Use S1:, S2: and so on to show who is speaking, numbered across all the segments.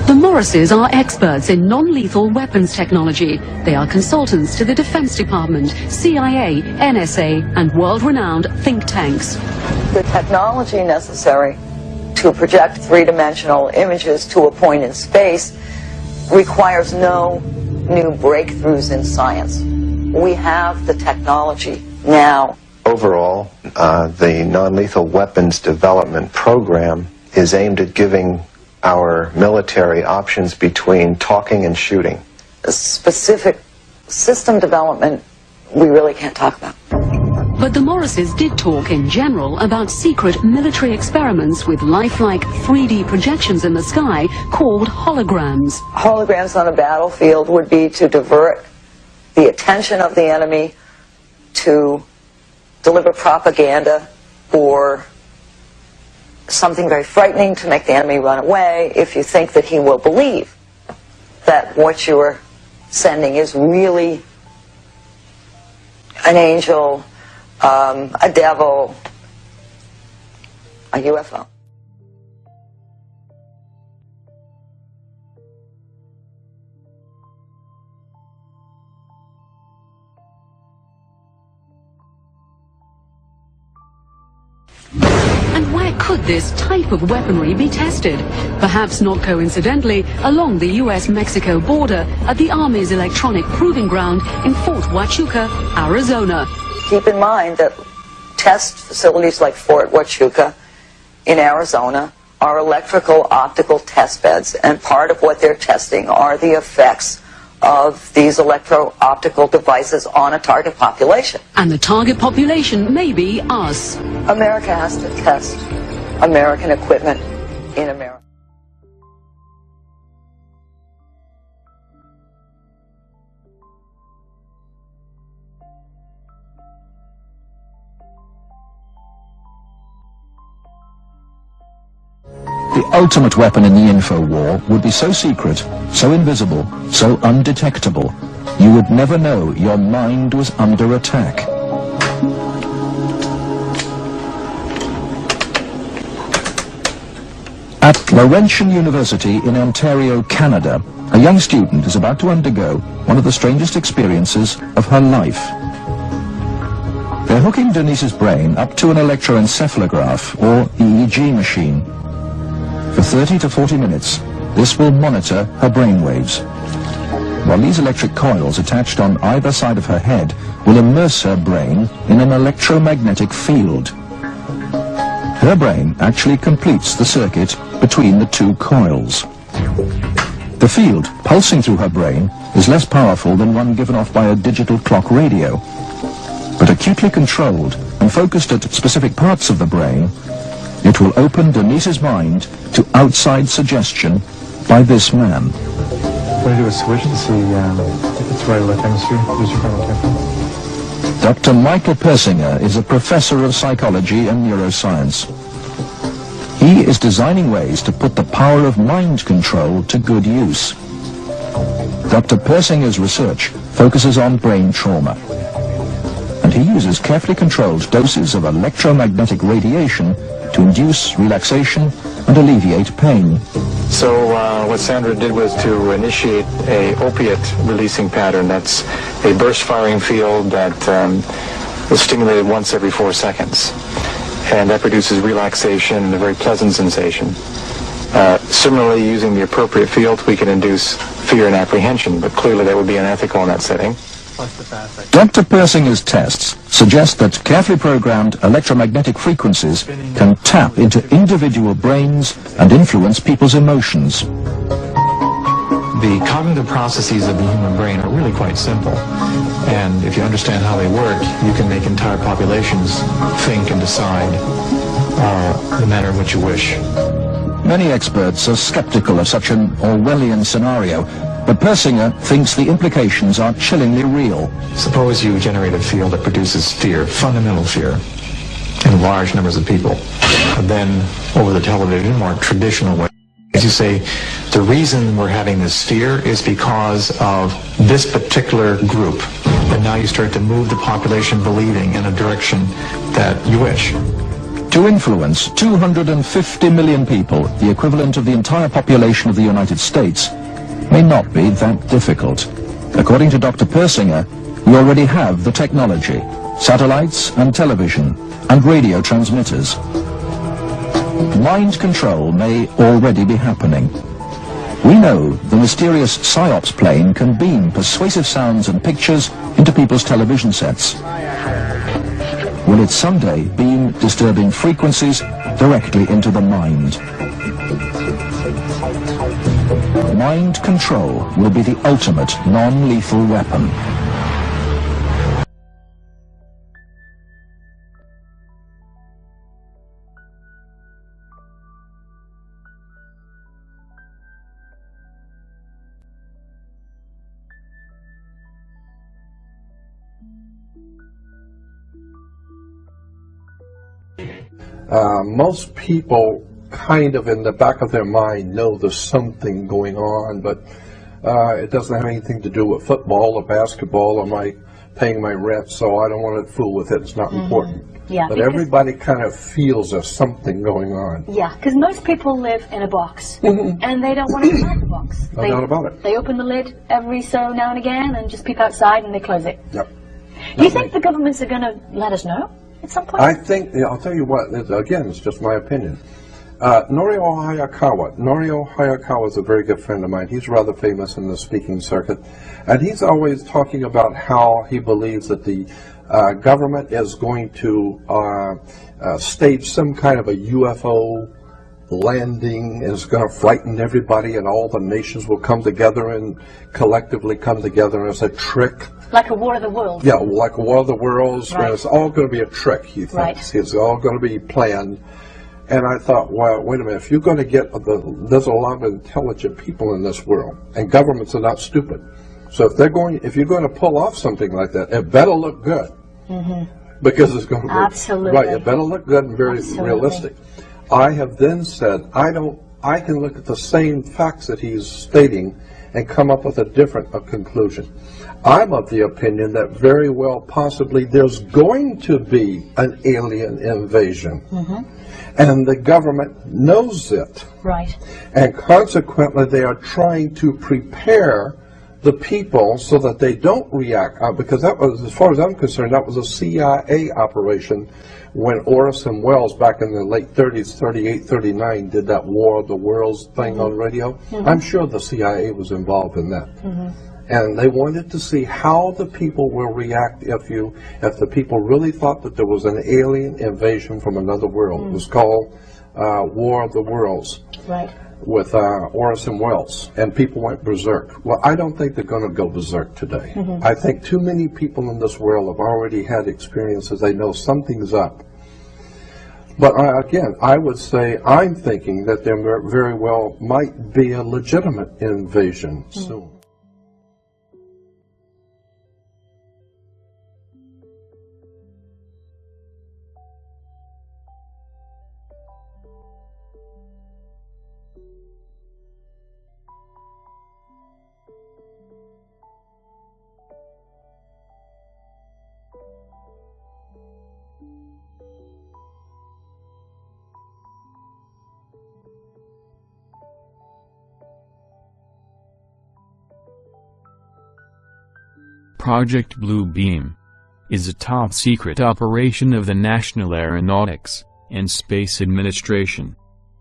S1: The Morrises are experts in non-lethal weapons technology. They are consultants to the Defense Department, CIA, NSA, and world-renowned think tanks.
S2: The technology necessary to project three-dimensional images to a point in space requires no new breakthroughs in science. We have the technology now.
S3: Overall, the non-lethal weapons development program is aimed at giving our military options between talking and shooting.
S2: Specific system development, we really can't talk about.
S1: But the Morrises did talk in general about secret military experiments with lifelike 3D projections in the sky called holograms.
S2: Holograms on a battlefield would be to divert the attention of the enemy, to deliver propaganda or something very frightening to make the enemy run away if you think that he will believe that what you are sending is really an angel, a devil, a UFO.
S1: And where could this type of weaponry be tested? Perhaps not coincidentally, along the US-Mexico border at the Army's electronic proving ground in Fort Huachuca, Arizona.
S2: Keep in mind that test facilities like Fort Huachuca in Arizona are electrical optical test beds, and part of what they're testing are the effects of these electro-optical devices on a target population.
S1: And the target population may be us.
S2: America has to test American equipment in America.
S4: The ultimate weapon in the info war would be so secret, so invisible, so undetectable, you would never know your mind was under attack. At Laurentian University in Ontario, Canada, a young student is about to undergo one of the strangest experiences of her life. They're hooking Denise's brain up to an electroencephalograph, or EEG machine. For 30 to 40 minutes, this will monitor her brainwaves, while these electric coils attached on either side of her head will immerse her brain in an electromagnetic field. Her brain actually completes the circuit between the two coils. The field pulsing through her brain is less powerful than one given off by a digital clock radio, but acutely controlled and focused at specific parts of the brain, it will open Denise's mind to outside suggestion by this man.
S5: We're going to do a switch to see if it's right or left hemisphere. Use your final tempo.
S4: Dr. Michael Persinger is a professor of psychology and neuroscience. He is designing ways to put the power of mind control to good use. Dr. Persinger's research focuses on brain trauma, and he uses carefully controlled doses of electromagnetic radiation to induce relaxation and alleviate pain.
S5: So what Sandra did was to initiate a opiate releasing pattern. That's a burst firing field that is stimulated once every 4 seconds. And that produces relaxation and a very pleasant sensation. Similarly, using the appropriate field, we can induce fear and apprehension, but clearly that would be unethical in that setting.
S4: Dr. Persinger's tests suggest that carefully programmed electromagnetic frequencies can tap into individual brains and influence people's emotions.
S5: The cognitive processes of the human brain are really quite simple. And if you understand how they work, you can make entire populations think and decide the manner in which you wish.
S4: Many experts are skeptical of such an Orwellian scenario, but Persinger thinks the implications are chillingly real.
S5: Suppose you generate a field that produces fear, fundamental fear, in large numbers of people. And then, over the television, more traditional way, as you say, the reason we're having this fear is because of this particular group. And now you start to move the population believing in a direction that you wish.
S4: To influence 250 million people, the equivalent of the entire population of the United States, may not be that difficult. According to Dr. Persinger, we already have the technology, satellites and television and radio transmitters. Mind control may already be happening. We know the mysterious PSYOPS plane can beam persuasive sounds and pictures into people's television sets. Will it someday beam disturbing frequencies directly into the mind? Mind control will be the ultimate non-lethal weapon.
S6: Most people kind of in the back of their mind know there's something going on, but it doesn't have anything to do with football or basketball or my paying my rent, so I don't want to fool with it. It's not important.
S7: Yeah,
S6: but everybody kind of feels there's something going on.
S7: Yeah, because most people live in a box, and they don't want to come out of the box.
S6: No doubt about it.
S7: They open the lid every so now and again and just peep outside and they close it.
S6: Yep.
S7: Do you think the governments are going to let us know at some point?
S6: I think, I'll tell you what, again, it's just my opinion. Norio Hayakawa is a very good friend of mine. He's rather famous in the speaking circuit. And he's always talking about how he believes that the government is going to stage some kind of a UFO landing, and it's going to frighten everybody, and all the nations will come together and collectively come together as a trick.
S7: Like a War of the Worlds.
S6: Yeah, like a War of the Worlds.
S7: Right.
S6: And it's all going to be a trick, he thinks.
S7: Right.
S6: It's all going to be planned. And I thought, well, wait a minute, if you're going to get, there's a lot of intelligent people in this world, and governments are not stupid. So if you're going to pull off something like that, it better look good. Because it's going to be,
S7: Absolutely.
S6: right, it better look good and very
S7: Absolutely.
S6: realistic. I have then said, I can look at the same facts that he's stating and come up with a different conclusion. I'm of the opinion that very well possibly there's going to be an alien invasion. And the government knows it.
S7: Right.
S6: And consequently, they are trying to prepare the people so that they don't react. Because that was, as far as I'm concerned, that was a CIA operation when Orson Welles, back in the late 30s, 38, 39, did that War of the Worlds thing on radio. I'm sure the CIA was involved in that. And they wanted to see how the people will react if the people really thought that there was an alien invasion from another world. It was called War of the Worlds.
S7: Right.
S6: With Orson Welles, and people went berserk. Well, I don't think they're going to go berserk today. I think too many people in this world have already had experiences. They know something's up. But again, I would say I'm thinking that there very well might be a legitimate invasion soon.
S8: Project Blue Beam is a top-secret operation of the National Aeronautics and Space Administration,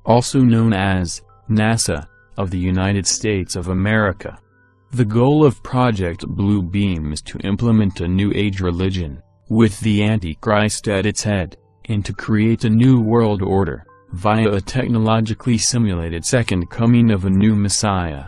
S8: also known as NASA, of the United States of America. The goal of Project Blue Beam is to implement a New Age religion, with the Antichrist at its head, and to create a new world order, via a technologically simulated second coming of a new Messiah.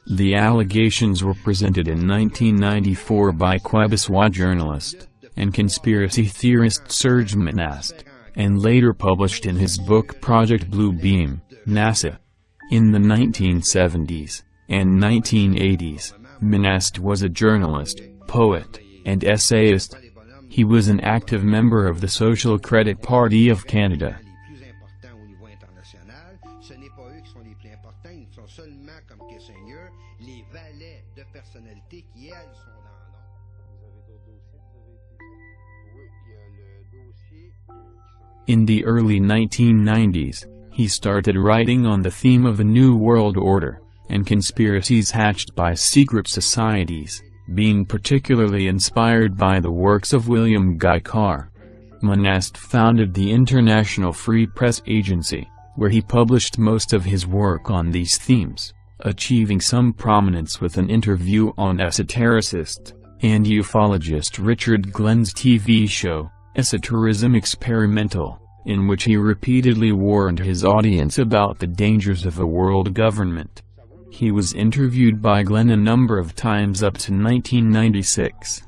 S8: The allegations were presented in 1994 by Quebecois journalist and conspiracy theorist Serge Monast, and later published in his book Project Blue Beam, NASA. In the 1970s and 1980s, Monast was a journalist, poet, and essayist. He was an active member of the Social Credit Party of Canada. In the early 1990s, he started writing on the theme of the New World Order, and conspiracies hatched by secret societies, being particularly inspired by the works of William Guy Carr. Monast founded the International Free Press Agency, where he published most of his work on these themes, achieving some prominence with an interview on esotericist and ufologist Richard Glenn's TV show, Esoterism Experimental, in which he repeatedly warned his audience about the dangers of a world government. He was interviewed by Glenn a number of times up to 1996.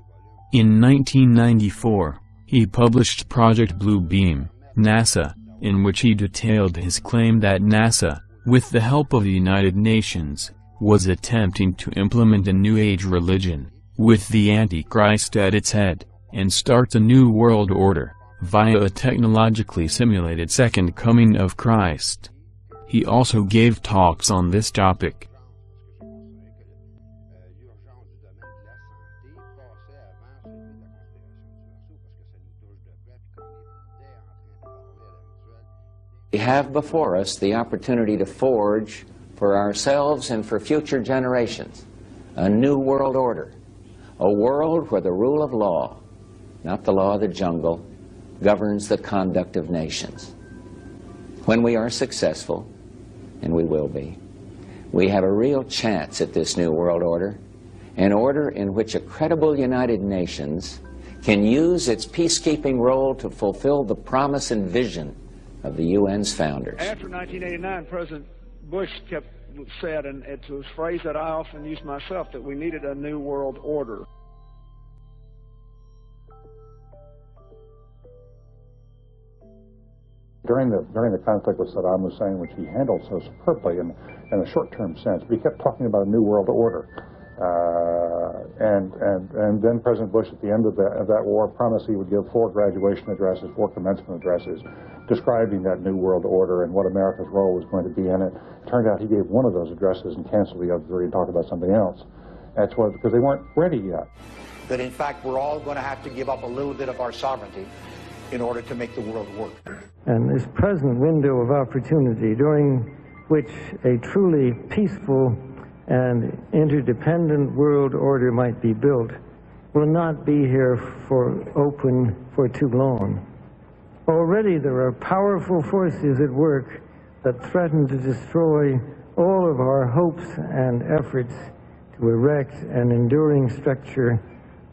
S8: In 1994, he published Project Blue Beam, NASA, in which he detailed his claim that NASA, with the help of the United Nations, was attempting to implement a New Age religion, with the Antichrist at its head, and start a new world order, via a technologically simulated second coming of Christ. He also gave talks on this topic.
S9: We have before us the opportunity to forge for ourselves and for future generations a new world order, a world where the rule of law, not the law of the jungle, governs the conduct of nations. When we are successful, and we will be, we have a real chance at this new world order, an order in which a credible United Nations can use its peacekeeping role to fulfill the promise and vision of the UN's founders.
S10: After 1989, President Bush said, and it's a phrase that I often use myself, that we needed a new world order.
S11: During the conflict with Saddam Hussein, which he handled so superbly in a short-term sense, we kept talking about a new world order. And then President Bush, at the end of that war, promised he would give 4 graduation addresses, 4 commencement addresses, describing that new world order and what America's role was going to be in it. It turned out he gave one of those addresses and canceled the other 3 and talked about something else. That's why, because they weren't ready yet.
S12: That in fact we're all going to have to give up a little bit of our sovereignty in order to make the world work.
S13: And this present window of opportunity, during which a truly peaceful and interdependent world order might be built, will not be here for too long. Already there are powerful forces at work that threaten to destroy all of our hopes and efforts to erect an enduring structure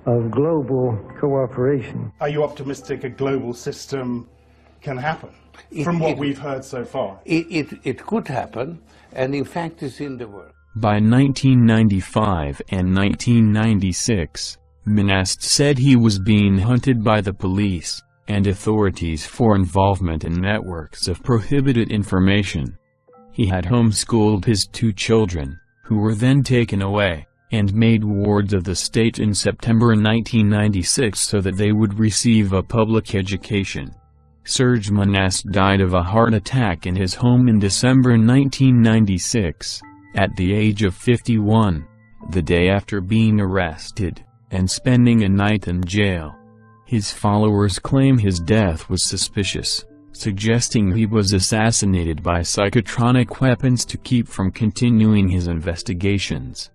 S13: of global cooperation.
S14: Are you optimistic a global system can happen from what we've heard so far?
S15: It could happen, and in fact it's in the works.
S8: By 1995 and 1996, Monast said he was being hunted by the police and authorities for involvement in networks of prohibited information. He had homeschooled his 2 children, who were then taken away, and made wards of the state in September 1996 so that they would receive a public education. Serge Monast died of a heart attack in his home in December 1996, at the age of 51, the day after being arrested, and spending a night in jail. His followers claim his death was suspicious, suggesting he was assassinated by psychotronic weapons to keep from continuing his investigations.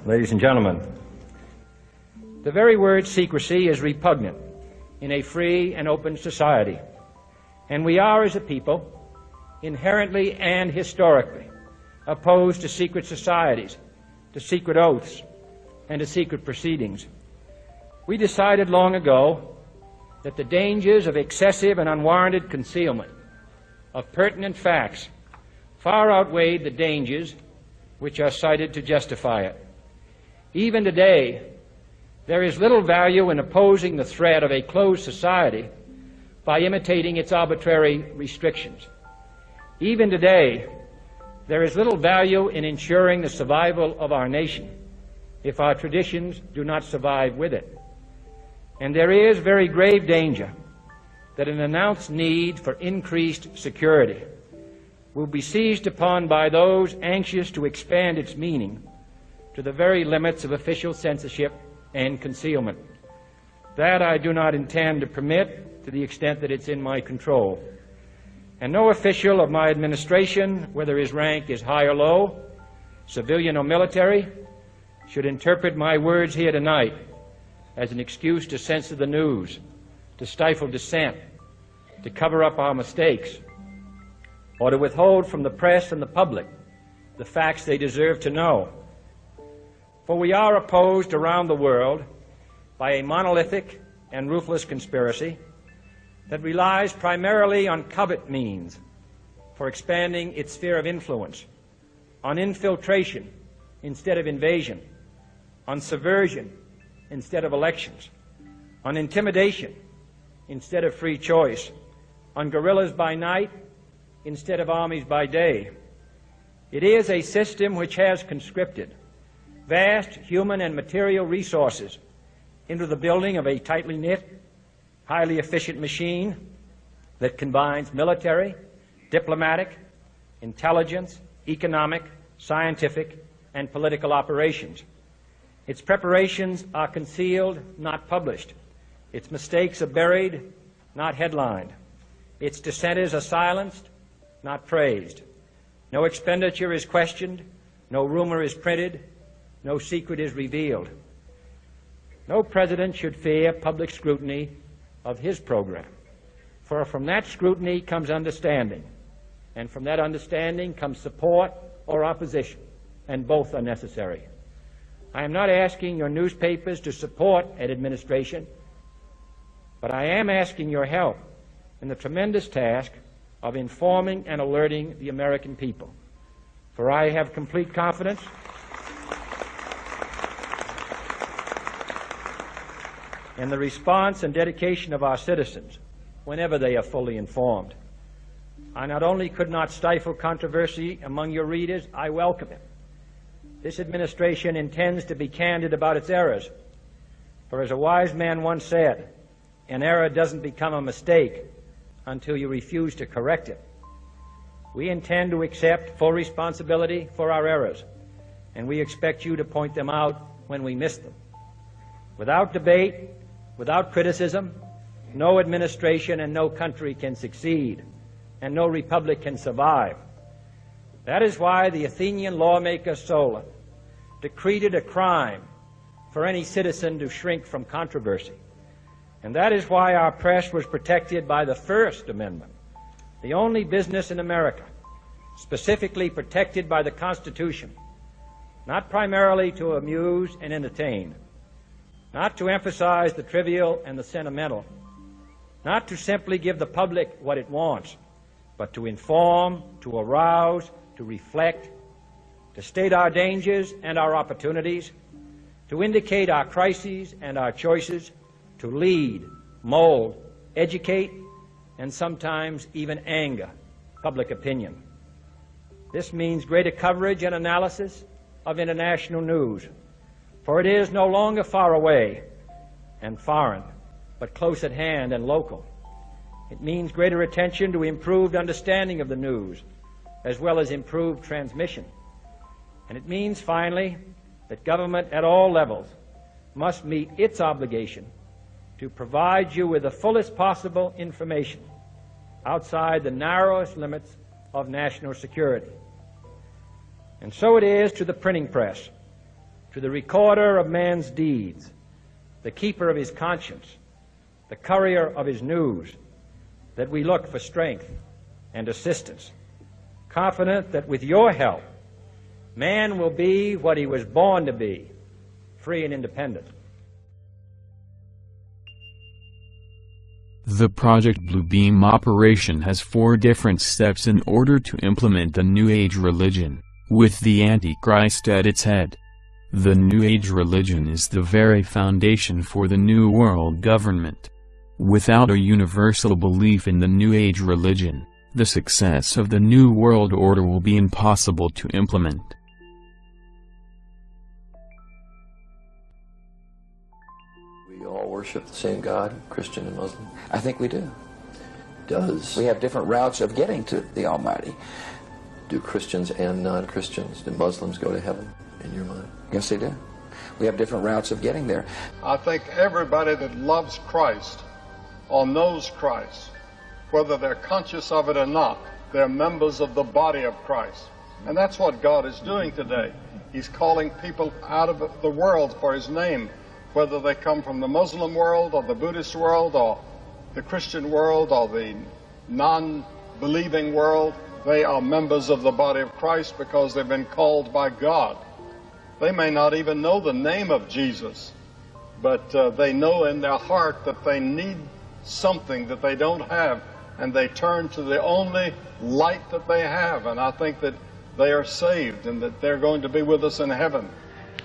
S16: Ladies and gentlemen, the very word secrecy is repugnant in a free and open society, and we are, as a people, inherently and historically opposed to secret societies, to secret oaths, and to secret proceedings. We decided long ago that the dangers of excessive and unwarranted concealment of pertinent facts far outweighed the dangers which are cited to justify it. Even today, there is little value in opposing the threat of a closed society by imitating its arbitrary restrictions. Even today, there is little value in ensuring the survival of our nation if our traditions do not survive with it. And there is very grave danger that an announced need for increased security will be seized upon by those anxious to expand its meaning to the very limits of official censorship and concealment. That I do not intend to permit to the extent that it's in my control. And no official of my administration, whether his rank is high or low, civilian or military, should interpret my words here tonight as an excuse to censor the news, to stifle dissent, to cover up our mistakes, or to withhold from the press and the public the facts they deserve to know. For we are opposed around the world by a monolithic and ruthless conspiracy that relies primarily on covert means for expanding its sphere of influence, on infiltration instead of invasion, on subversion instead of elections, on intimidation instead of free choice, on guerrillas by night instead of armies by day. It is a system which has conscripted vast human and material resources into the building of a tightly knit, highly efficient machine that combines military, diplomatic, intelligence, economic, scientific, and political operations. Its preparations are concealed, not published. Its mistakes are buried, not headlined. Its dissenters are silenced, not praised. No expenditure is questioned, no rumor is printed, no secret is revealed. No president should fear public scrutiny of his program, for from that scrutiny comes understanding, and from that understanding comes support or opposition, and both are necessary. I am not asking your newspapers to support an administration, but I am asking your help in the tremendous task of informing and alerting the American people. For I have complete confidence in the response and dedication of our citizens whenever they are fully informed. I not only could not stifle controversy among your readers, I welcome it. This administration intends to be candid about its errors. For as a wise man once said, an error doesn't become a mistake until you refuse to correct it. We intend to accept full responsibility for our errors, and we expect you to point them out when we miss them. Without debate, without criticism, no administration and no country can succeed, and no republic can survive. That is why the Athenian lawmaker Solon decreed it a crime for any citizen to shrink from controversy. And that is why our press was protected by the First Amendment, the only business in America specifically protected by the Constitution, not primarily to amuse and entertain, not to emphasize the trivial and the sentimental, not to simply give the public what it wants, but to inform, to arouse, to reflect, to state our dangers and our opportunities, to indicate our crises and our choices, to lead, mold, educate, and sometimes even anger public opinion. This means greater coverage and analysis of international news, for it is no longer far away and foreign, but close at hand and local. It means greater attention to improved understanding of the news, as well as improved transmission. And it means, finally, that government at all levels must meet its obligation to provide you with the fullest possible information outside the narrowest limits of national security. And so it is to the printing press, to the recorder of man's deeds, the keeper of his conscience, the courier of his news, that we look for strength and assistance, confident that with your help, man will be what he was born to be, free and independent.
S8: The Project Bluebeam operation has 4 different steps in order to implement the New Age religion, with the Antichrist at its head. The New Age religion is the very foundation for the New World government. Without a universal belief in the New Age religion, the success of the New World Order will be impossible to implement.
S17: We all worship the same God, Christian and Muslim?
S18: I think we do.
S17: Does.
S18: We have different routes of getting to the Almighty.
S17: Do Christians and non-Christians, do Muslims go to heaven, in your mind?
S9: Yes, they do. We have different routes of getting there.
S18: I think everybody that loves Christ or knows Christ, whether they're conscious of it or not, they're members of the body of Christ. And that's what God is doing today. He's calling people out of the world for His name, whether they come from the Muslim world or the Buddhist world or the Christian world or the non-believing world. They are members of the body of Christ because they've been called by God. They may not even know the name of Jesus, but they know in their heart that they need something that they don't have, and they turn to the only light that they have. And I think that they are saved and that they're going to be with us in heaven.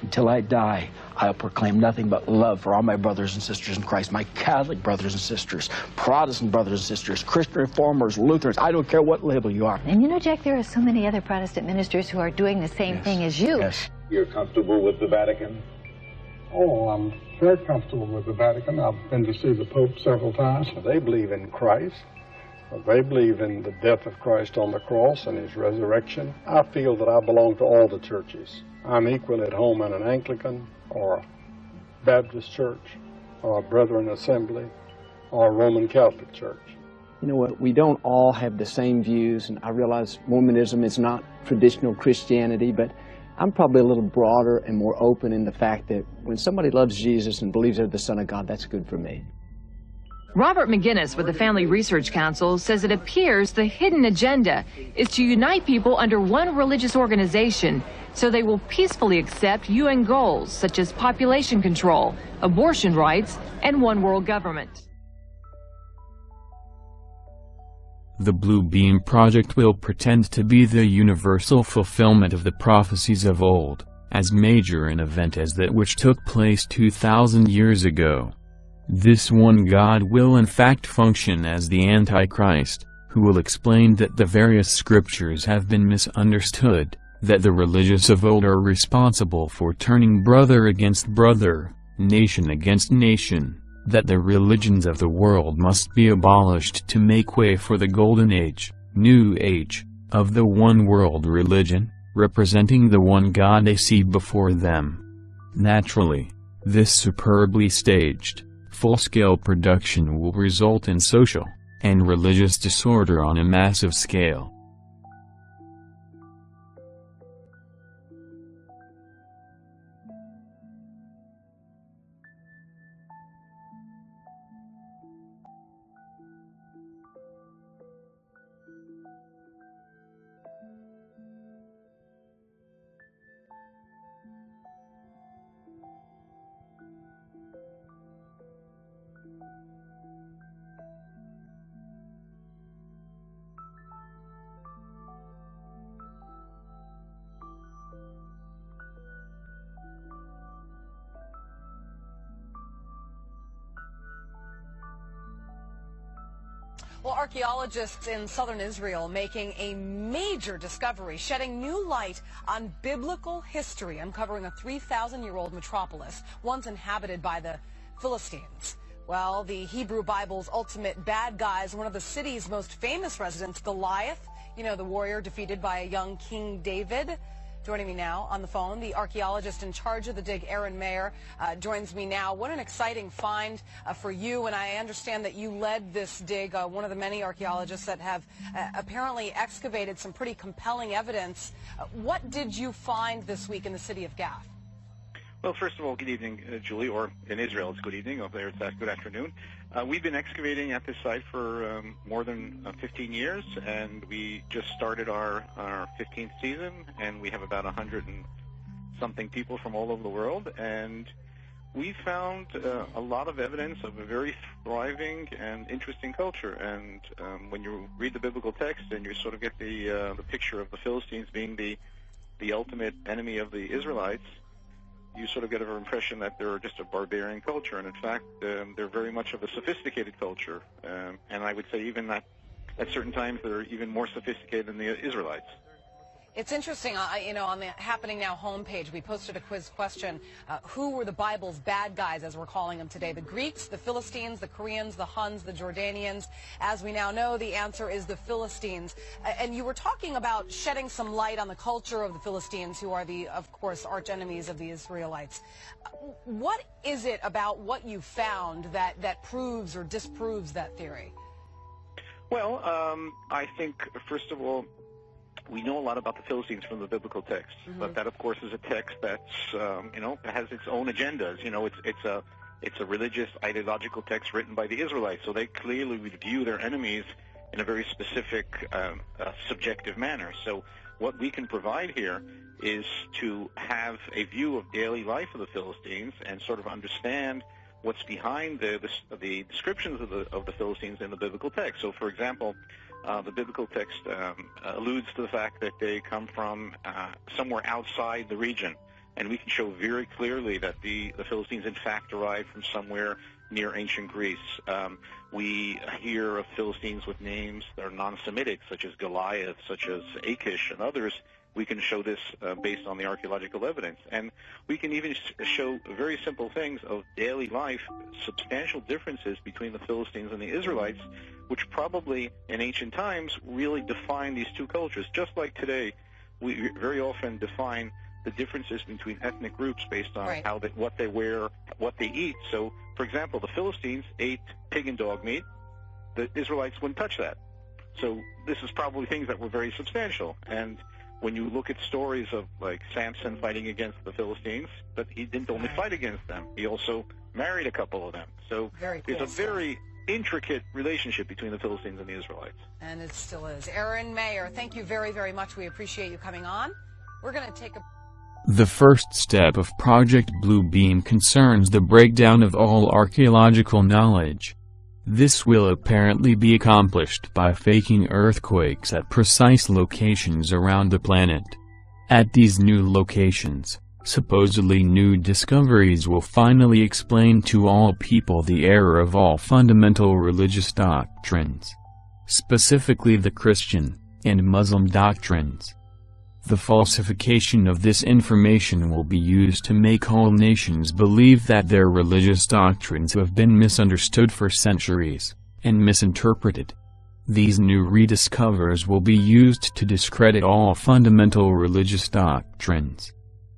S19: Until I die, I'll proclaim nothing but love for all my brothers and sisters in Christ, my Catholic brothers and sisters, Protestant brothers and sisters, Christian Reformers, Lutherans. I don't care what label you are.
S20: And you know, Jack, there are so many other Protestant ministers who are doing the same thing as you.
S19: Yes.
S21: You're comfortable with the Vatican?
S6: Oh, I'm very comfortable with the Vatican. I've been to see the Pope several times. They believe in Christ. They believe in the death of Christ on the cross and His resurrection. I feel that I belong to all the churches. I'm equal at home in an Anglican or a Baptist church or a Brethren Assembly or a Roman Catholic church.
S22: You know what, we don't all have the same views, and I realize Mormonism is not traditional Christianity, but I'm probably a little broader and more open in the fact that when somebody loves Jesus and believes they're the Son of God, that's good for me.
S23: Robert McGinnis with the Family Research Council says it appears the hidden agenda is to unite people under one religious organization so they will peacefully accept UN goals such as population control, abortion rights, and one world government.
S8: The Blue Beam Project will pretend to be the universal fulfillment of the prophecies of old, as major an event as that which took place 2,000 years ago. This one God will in fact function as the Antichrist, who will explain that the various scriptures have been misunderstood, that the religious of old are responsible for turning brother against brother, nation against nation, that the religions of the world must be abolished to make way for the Golden Age, New Age, of the one world religion, representing the one God they see before them. Naturally, this superbly staged, full-scale production will result in social and religious disorder on a massive scale.
S24: Well, archaeologists in southern Israel making a major discovery, shedding new light on biblical history, uncovering a 3,000-year-old metropolis once inhabited by the Philistines. Well, the Hebrew Bible's ultimate bad guys, one of the city's most famous residents, Goliath, you know, the warrior defeated by a young King David. Joining me now on the phone, the archaeologist in charge of the dig, Aaron Mayer, joins me now. What an exciting find for you, and I understand that you led this dig, one of the many archaeologists that have apparently excavated some pretty compelling evidence. What did you find this week in the city of Gath?
S25: Well, first of all, good evening, Julie, or in Israel it's good evening, over there it's good afternoon. We've been excavating at this site for more than 15 years, and we just started our 15th season, and we have about 100 and something people from all over the world, and we found a lot of evidence of a very thriving and interesting culture. And when you read the biblical text and you sort of get the picture of the Philistines being the ultimate enemy of the Israelites, you sort of get an impression that they're just a barbarian culture, and in fact, they're very much of a sophisticated culture, and I would say even that at certain times they're even more sophisticated than the Israelites.
S24: It's interesting, you know, on the Happening Now homepage, we posted a quiz question. Who were the Bible's bad guys, as we're calling them today? The Greeks, the Philistines, the Koreans, the Huns, the Jordanians. As we now know, the answer is the Philistines. And you were talking about shedding some light on the culture of the Philistines, who are the, of course, arch enemies of the Israelites. What is it about what you found that proves or disproves that theory?
S25: Well, I think, first of all, we know a lot about the Philistines from the biblical text, but that, of course, is a text that's, you know, has its own agendas. You know, it's a religious, ideological text written by the Israelites, so they clearly would view their enemies in a very specific, subjective manner. So what we can provide here is to have a view of daily life of the Philistines and sort of understand what's behind the descriptions of the Philistines in the biblical text. So, for example, the biblical text alludes to the fact that they come from somewhere outside the region, and we can show very clearly that the Philistines in fact arrived from somewhere near ancient Greece. We hear of Philistines with names that are non-Semitic, such as Goliath, such as Achish, and others. We can show this based on the archaeological evidence. And we can even show very simple things of daily life, substantial differences between the Philistines and the Israelites, which probably in ancient times really define these two cultures. Just like today, we very often define the differences between ethnic groups based on what they wear, what they eat. So, for example, the Philistines ate pig and dog meat. The Israelites wouldn't touch that. So this is probably things that were very substantial. And when you look at stories of, like, Samson fighting against the Philistines, but he didn't only fight against them. He also married a couple of them. So there's a very intricate relationship between the Philistines and the Israelites.
S24: And it still is. Aaron Mayer, thank you very, very much. We appreciate you coming on. We're going to take a...
S8: The first step of Project Blue Beam concerns the breakdown of all archaeological knowledge. This will apparently be accomplished by faking earthquakes at precise locations around the planet. At these new locations, supposedly new discoveries will finally explain to all people the error of all fundamental religious doctrines, specifically the Christian and Muslim doctrines. The falsification of this information will be used to make all nations believe that their religious doctrines have been misunderstood for centuries, and misinterpreted. These new rediscoveries will be used to discredit all fundamental religious doctrines.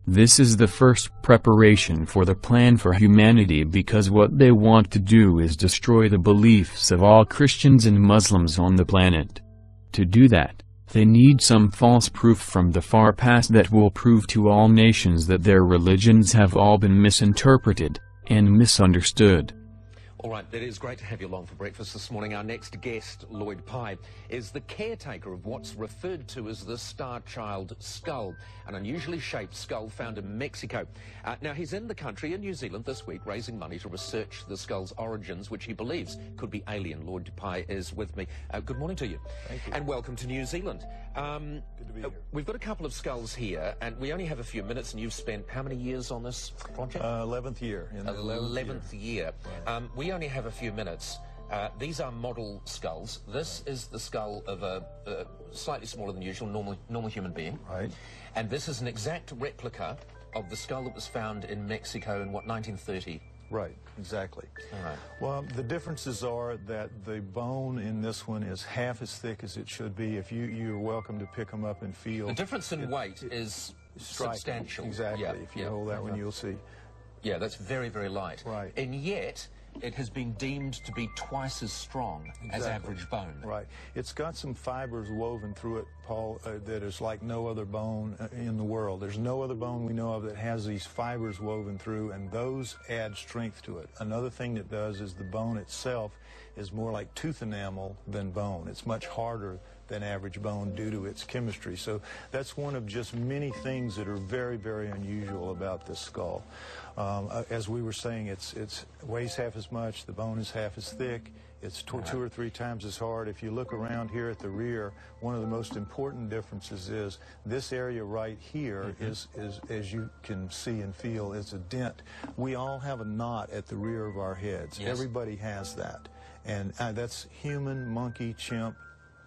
S8: This is the first preparation for the plan for humanity, because what they want to do is destroy the beliefs of all Christians and Muslims on the planet. To do that, they need some false proof from the far past that will prove to all nations that their religions have all been misinterpreted and misunderstood.
S1: All right, it is great to have you along for breakfast this morning. Our next guest, Lloyd Pye, is the caretaker of what's referred to as the Star Child skull, an unusually shaped skull found in Mexico. Now, he's in the country, in New Zealand, this week, raising money to research the skull's origins, which he believes could be alien. Lloyd Pye is with me. Good morning to you.
S2: Thank you.
S1: And welcome to New Zealand.
S2: Good to be here.
S1: We've got a couple of skulls here, and we only have a few minutes, and you've spent how many years on this project?
S2: 11th year. In the
S1: 11th year. Right. We only have a few minutes. These are model skulls. This is the skull of a slightly smaller than usual normal human being.
S2: Right.
S1: And this is an exact replica of the skull that was found in Mexico in, what, 1930?
S2: Right, exactly.
S1: All right.
S2: Well, the differences are that the bone in this one is half as thick as it should be. If you're welcome to pick them up and feel.
S1: The difference in weight is substantial.
S2: Exactly. Yeah, if you hold that one, you'll see.
S1: Yeah, that's very, very light.
S2: Right.
S1: And yet, it has been deemed to be twice as strong as average bone.
S2: Right. It's got some fibers woven through it, Paul, that is like no other bone in the world. There's no other bone we know of that has these fibers woven through, and those add strength to it. Another thing that does is the bone itself is more like tooth enamel than bone. It's much harder than average bone due to its chemistry. So that's one of just many things that are very, very unusual about this skull. As we were saying, it weighs half as much, the bone is half as thick, it's 2 or 3 times as hard. If you look around here at the rear, one of the most important differences is this area right here is, as you can see and feel, is a dent. We all have a knot at the rear of our heads.
S1: Yes.
S2: Everybody has that. And that's human, monkey, chimp.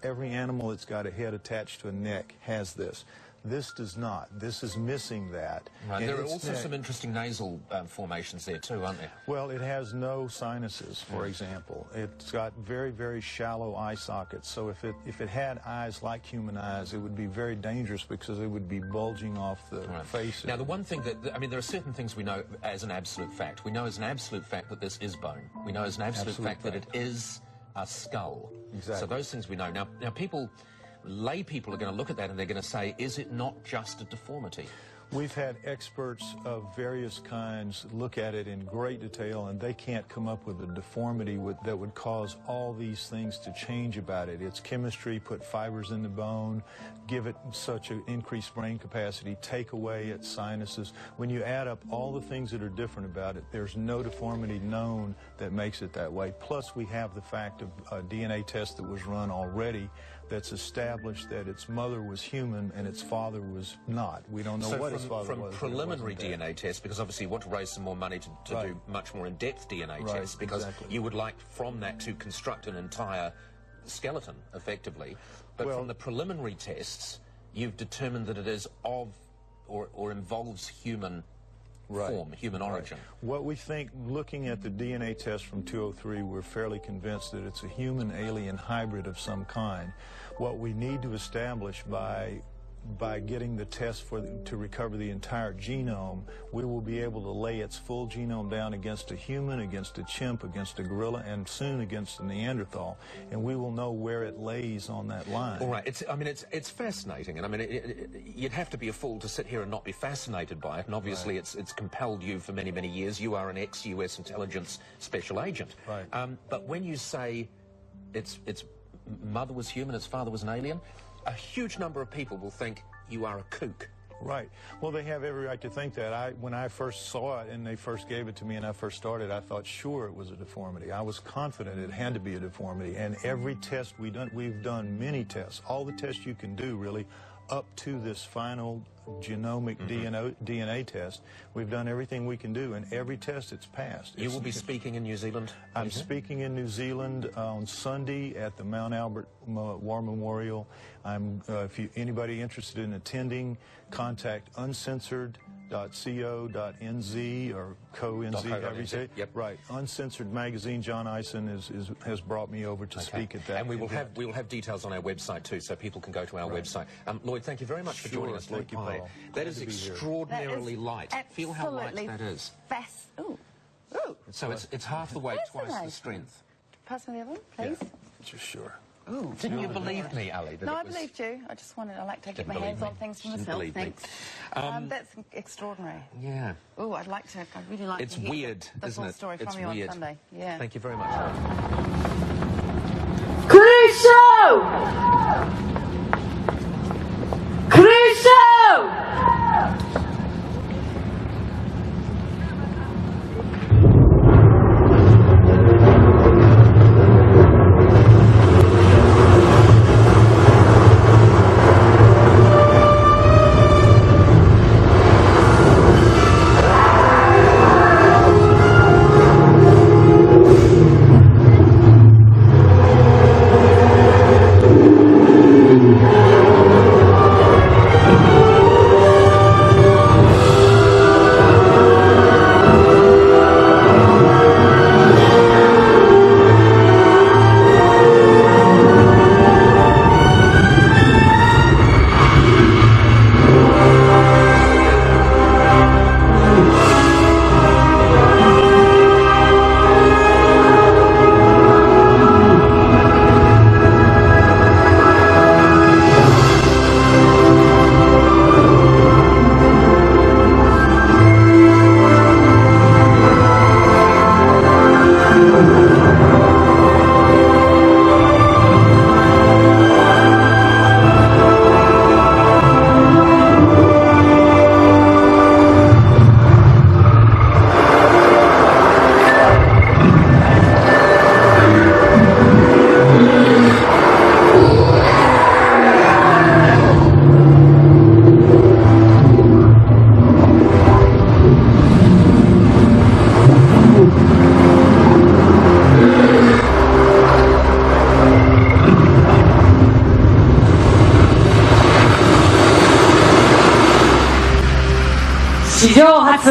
S2: Every animal that's got a head attached to a neck has this. This does not. This is missing that.
S1: Right. There are also some interesting nasal formations there too, aren't there?
S2: Well, it has no sinuses, for example. It's got very, very shallow eye sockets. So if it had eyes like human eyes, it would be very dangerous because it would be bulging off the face.
S1: Now, the one thing that, I mean, there are certain things we know as an absolute fact. We know as an absolute fact that this is bone. We know as an absolute fact that it is a skull.
S2: Exactly.
S1: So those things we know. Now lay people are going to look at that and they're going to say, is it not just a deformity?
S2: We've had experts of various kinds look at it in great detail, and they can't come up with a deformity that would cause all these things to change about it. It's chemistry, put fibers in the bone, give it such an increased brain capacity, take away its sinuses. When you add up all the things that are different about it, there's no deformity known that makes it that way. Plus, we have the fact of a DNA test that was run already that's established that its mother was human and its father was not. We don't know what his father was.
S1: From preliminary DNA tests, because obviously you want to raise some more money to do much more in-depth DNA tests, because you would like from that to construct an entire skeleton, effectively. But from the preliminary tests, you've determined that it is of or involves human form, human origin.
S2: What we think, looking at the DNA test from 203, we're fairly convinced that it's a human-alien hybrid of some kind. What we need to establish by getting the test to recover the entire genome, we will be able to lay its full genome down against a human, against a chimp, against a gorilla, and soon against a Neanderthal, and we will know where it lays on that line.
S1: All right. It's fascinating, and I mean, you'd have to be a fool to sit here and not be fascinated by it, and obviously it's compelled you for many, many years. You are an ex-US intelligence special agent.
S2: Right.
S1: But when you say its mother was human, its father was an alien, a huge number of people will think you are a kook.
S2: Right. Well, they have every right to think that. When I first saw it and they first gave it to me and I first started, I thought sure it was a deformity. I was confident it had to be a deformity. And every test we've done many tests, all the tests you can do really, up to this final genomic DNA test. We've done everything we can do, and every test it's passed.
S1: You will be speaking in New Zealand?
S2: I'm speaking in New Zealand on Sunday at the Mount Albert War Memorial. If anybody interested in attending, contact uncensored.co.nz or co.nz, however you say it.
S1: Yep.
S2: Right. Uncensored Magazine. John Eisen has brought me over to speak at that.
S1: And we will have details on our website too, so people can go to our website. Lloyd, thank you very much for joining us. Lloyd Pye. That is extraordinarily light. Feel how light that is.
S3: Ooh.
S1: So it's half the weight, twice the strength.
S3: Pass me the other one, please.
S2: Just sure.
S3: Ooh.
S1: Didn't you believe me, Ali?
S3: No, I believed you. I just wanted, I like to get my hands on things for myself. Thanks. That's extraordinary.
S1: Yeah.
S3: Oh, I'd really like
S1: it's
S3: to hear
S1: weird,
S3: the
S1: isn't
S3: full
S1: it?
S3: story
S1: It's
S3: from you
S1: weird.
S3: on Sunday. Yeah.
S1: Thank you very much.
S4: Crusoe! Crusoe! 史上初、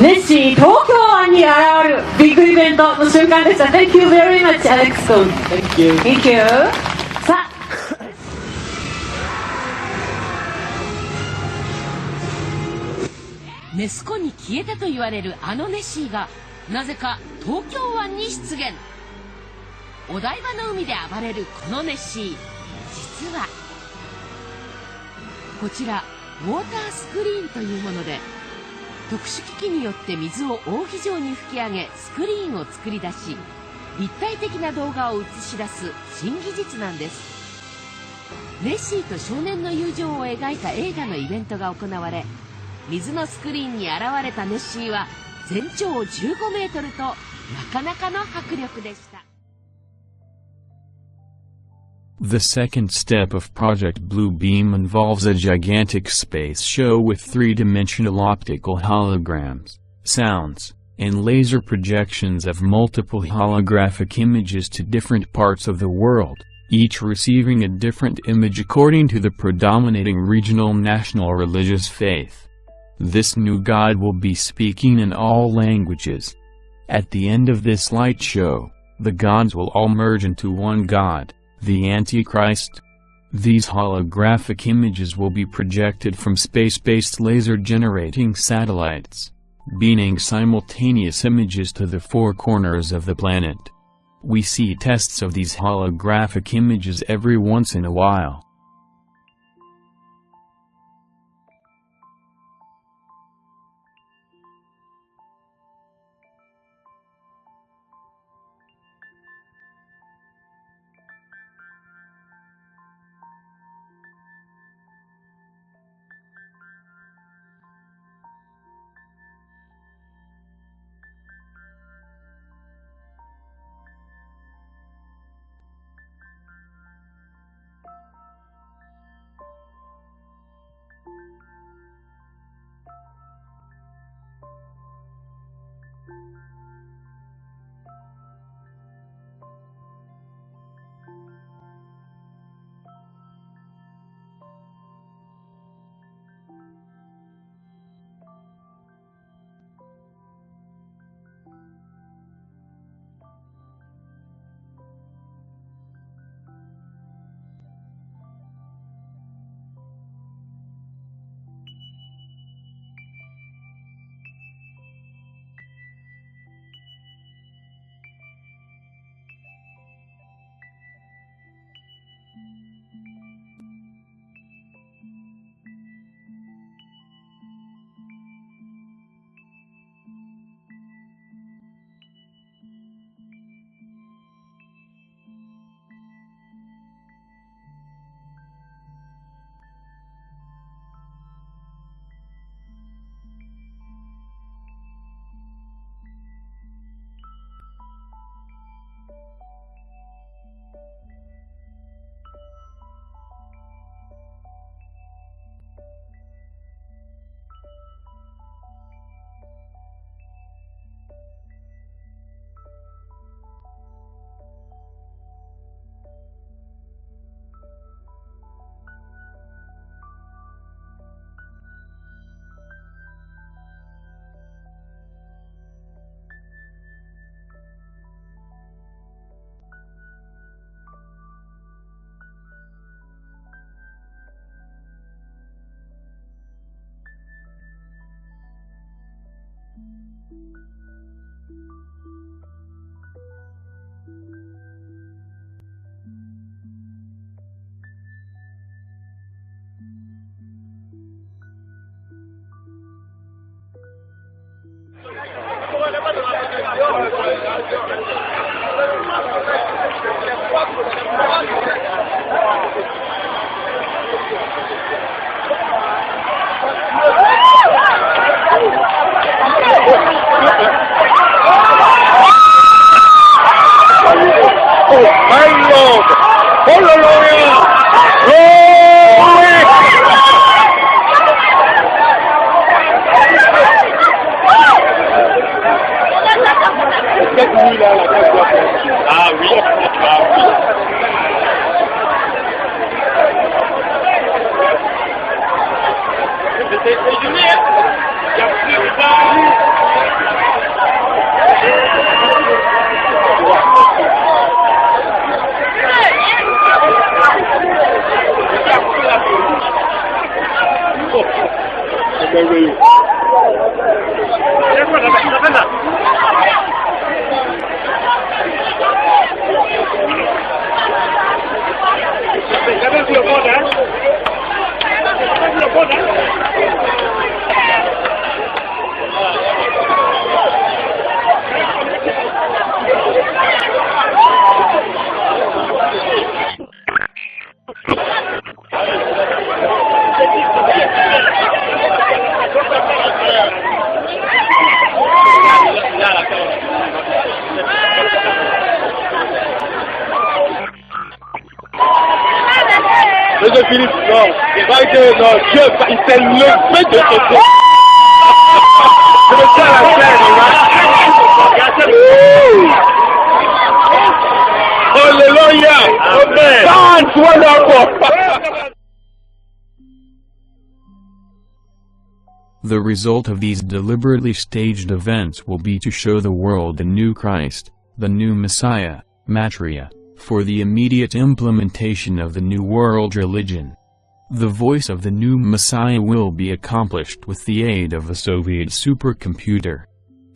S4: ネッシー東京湾に現れるビッグイベントの瞬間でした。Thank you very much, Alex 君。Thank you. Thank you. さあ。
S5: ネス湖に消えたと言われるあのネッシーがなぜか東京湾に出現。お台場の海で暴れるこのネッシー、実はこちらウォータースクリーンというもので、特殊機器によって水を扇状に吹き上げスクリーンを作り出し、立体的な動画を映し出す新技術なんです。ネッシーと少年の友情を描いた映画のイベントが行われ、水のスクリーンに現れたネッシーは全長15メートルとなかなかの迫力でした。
S8: The second step of Project Blue Beam involves a gigantic space show with three-dimensional optical holograms, sounds, and laser projections of multiple holographic images to different parts of the world, each receiving a different image according to the predominating regional national religious faith. This new God will be speaking in all languages. At the end of this light show, the gods will all merge into one God, the Antichrist. These holographic images will be projected from space-based laser-generating satellites, beaming simultaneous images to the four corners of the planet. We see tests of these holographic images every once in a while.
S7: C'est
S21: de Philippe, non. C'est vrai que non, Dieu, il s'est levé de côté. C'est ça la scène, Hallelujah! Amen! That's wonderful!
S8: The result of these deliberately staged events will be to show the world the new Christ, the new Messiah, Maitreya, for the immediate implementation of the New World religion. The voice of the new Messiah will be accomplished with the aid of a Soviet supercomputer,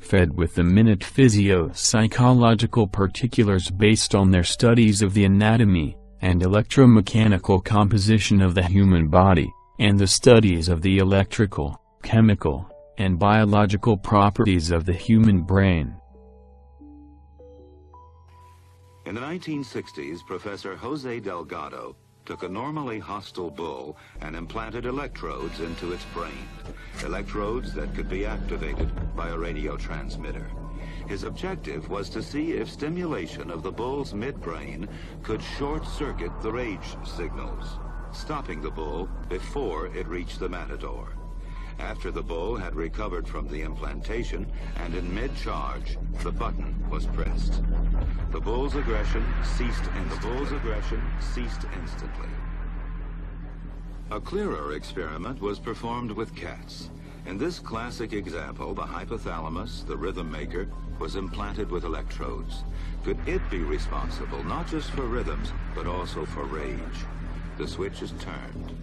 S8: fed with the minute physio-psychological particulars based on their studies of the anatomy and electromechanical composition of the human body, and the studies of the electrical, chemical, and biological properties of the human brain.
S7: In the 1960s, Professor Jose Delgado took a normally hostile bull and implanted electrodes into its brain, electrodes that could be activated by a radio transmitter. His objective was to see if stimulation of the bull's midbrain could short-circuit the rage signals, stopping the bull before it reached the matador. After the bull had recovered from the implantation and in mid-charge, the button was pressed. The bull's aggression ceased instantly. A clearer experiment was performed with cats. In this classic example, the hypothalamus, the rhythm maker, was implanted with electrodes. Could it be responsible not just for rhythms, but also for rage? The switch is turned.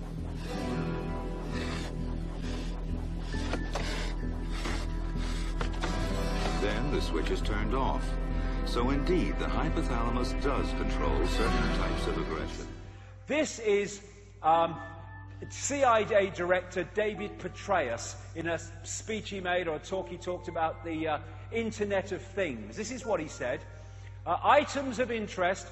S7: Then the switch is turned off. So indeed, the hypothalamus does control certain types of aggression.
S10: This is CIA Director David Petraeus in a speech he made, or a talk he talked about the Internet of Things. This is what he said. Items of interest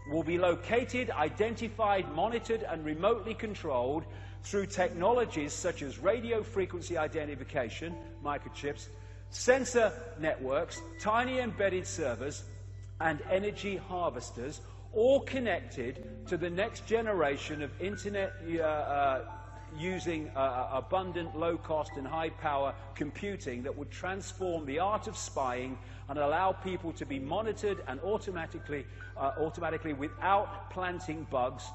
S10: will be located, identified, monitored, and remotely controlled through technologies such as radio frequency identification, microchips, sensor networks, tiny embedded servers, and energy harvesters, all connected to the next generation of internet using abundant, low-cost and high-power computing that would transform the art of spying and allow people to be monitored and automatically without planting bugs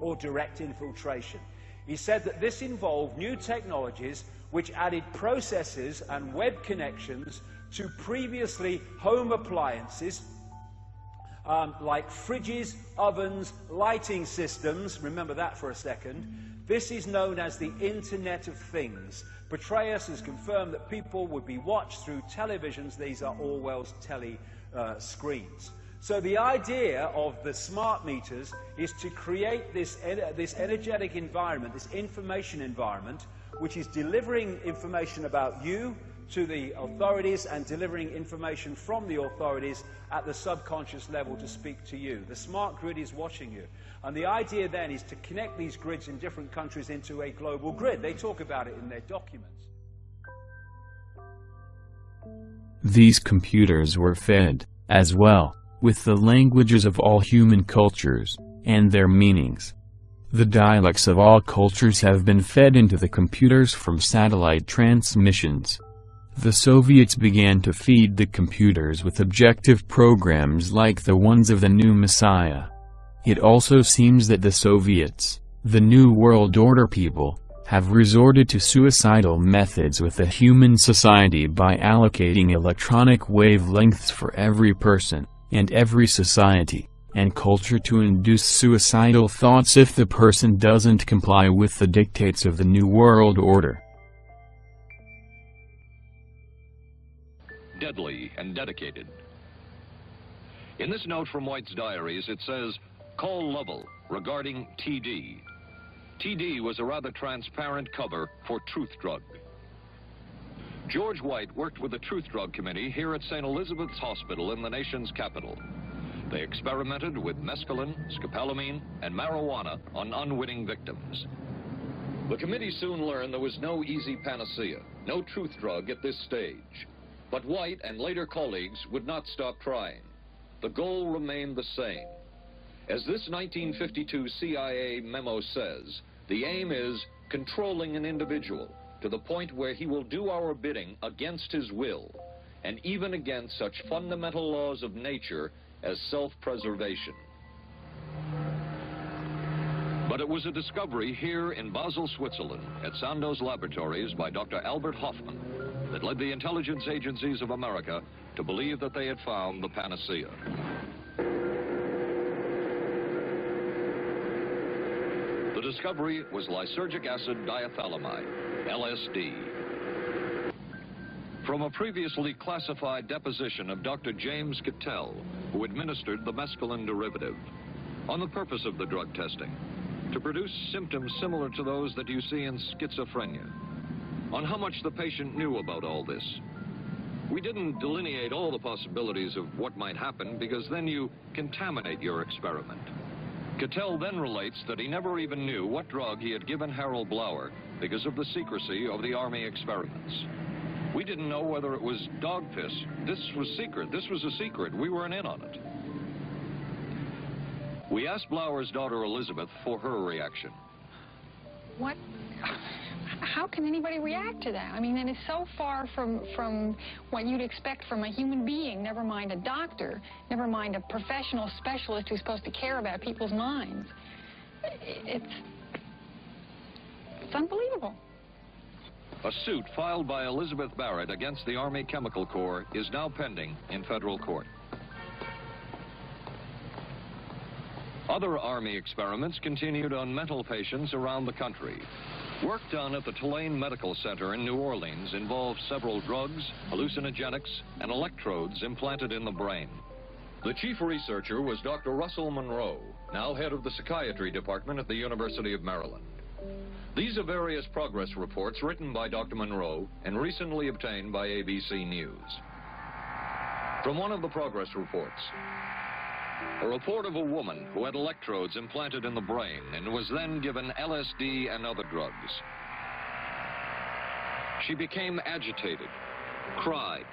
S10: or direct infiltration. He said that this involved new technologies which added processors and web connections to previously home appliances like fridges, ovens, lighting systems. Remember that for a second. This is known as the Internet of Things. Petraeus has confirmed that people would be watched through televisions. These are Orwell's screens. So the idea of the smart meters is to create this energetic environment, this information environment, which is delivering information about you to the authorities and delivering information from the authorities at the subconscious level to speak to you. The smart grid is watching you. And the idea then is to connect these grids in different countries into a global grid. They talk about it in their documents.
S8: These computers were fed, as well, with the languages of all human cultures, and their meanings. The dialects of all cultures have been fed into the computers from satellite transmissions. The Soviets began to feed the computers with objective programs like the ones of the new Messiah. It also seems that the Soviets, the New World Order people, have resorted to suicidal methods with the human society by allocating electronic wavelengths for every person, and every society, and culture to induce suicidal thoughts if the person doesn't comply with the dictates of the New World Order.
S11: Deadly and dedicated. In this note from White's diaries, it says, "Call Lovell regarding TD." TD was a rather transparent cover for Truth Drug. George White worked with the Truth Drug Committee here at St. Elizabeth's Hospital in the nation's capital. They experimented with mescaline, scopolamine, and marijuana on unwitting victims. The committee soon learned there was no easy panacea, no truth drug at this stage. But White and later colleagues would not stop trying. The goal remained the same: As this 1952 CIA memo says, the aim is controlling an individual to the point where he will do our bidding against his will, and even against such fundamental laws of nature as self-preservation. But it was a discovery here in Basel, Switzerland, at Sandoz Laboratories by Dr. Albert Hofmann, that led the intelligence agencies of America to believe that they had found the panacea. The discovery was lysergic acid diethylamide, LSD. From a previously classified deposition of Dr. James Cattell, who administered the mescaline derivative, on the purpose of the drug testing, to produce symptoms similar to those that you see in schizophrenia, on how much the patient knew about all this. We didn't delineate all the possibilities of what might happen, because then you contaminate your experiment. Cattell then relates that he never even knew what drug he had given Harold Blauer because of the secrecy of the Army experiments. We didn't know whether it was dog piss. This was secret. This was a secret. We weren't in on it. We asked Blauer's daughter Elizabeth for her reaction.
S12: What? How can anybody react to that? I mean, that is so far from what you'd expect from a human being, never mind a doctor, never mind a professional specialist who's supposed to care about people's minds. It's unbelievable.
S11: A suit filed by Elizabeth Barrett against the Army Chemical Corps is now pending in federal court. Other Army experiments continued on mental patients around the country. Work done at the Tulane Medical Center in New Orleans involved several drugs, hallucinogenics, and electrodes implanted in the brain. The chief researcher was Dr. Russell Monroe, now head of the psychiatry department at the University of Maryland. These are various progress reports written by Dr. Monroe and recently obtained by ABC News. From one of the progress reports, a report of a woman who had electrodes implanted in the brain and was then given LSD and other drugs. She became agitated, cried,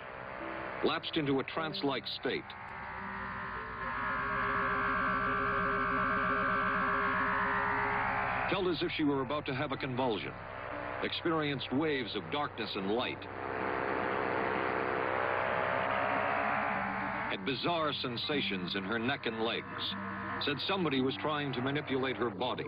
S11: lapsed into a trance-like state. Felt as if she were about to have a convulsion, experienced waves of darkness and light, had bizarre sensations in her neck and legs, said somebody was trying to manipulate her body.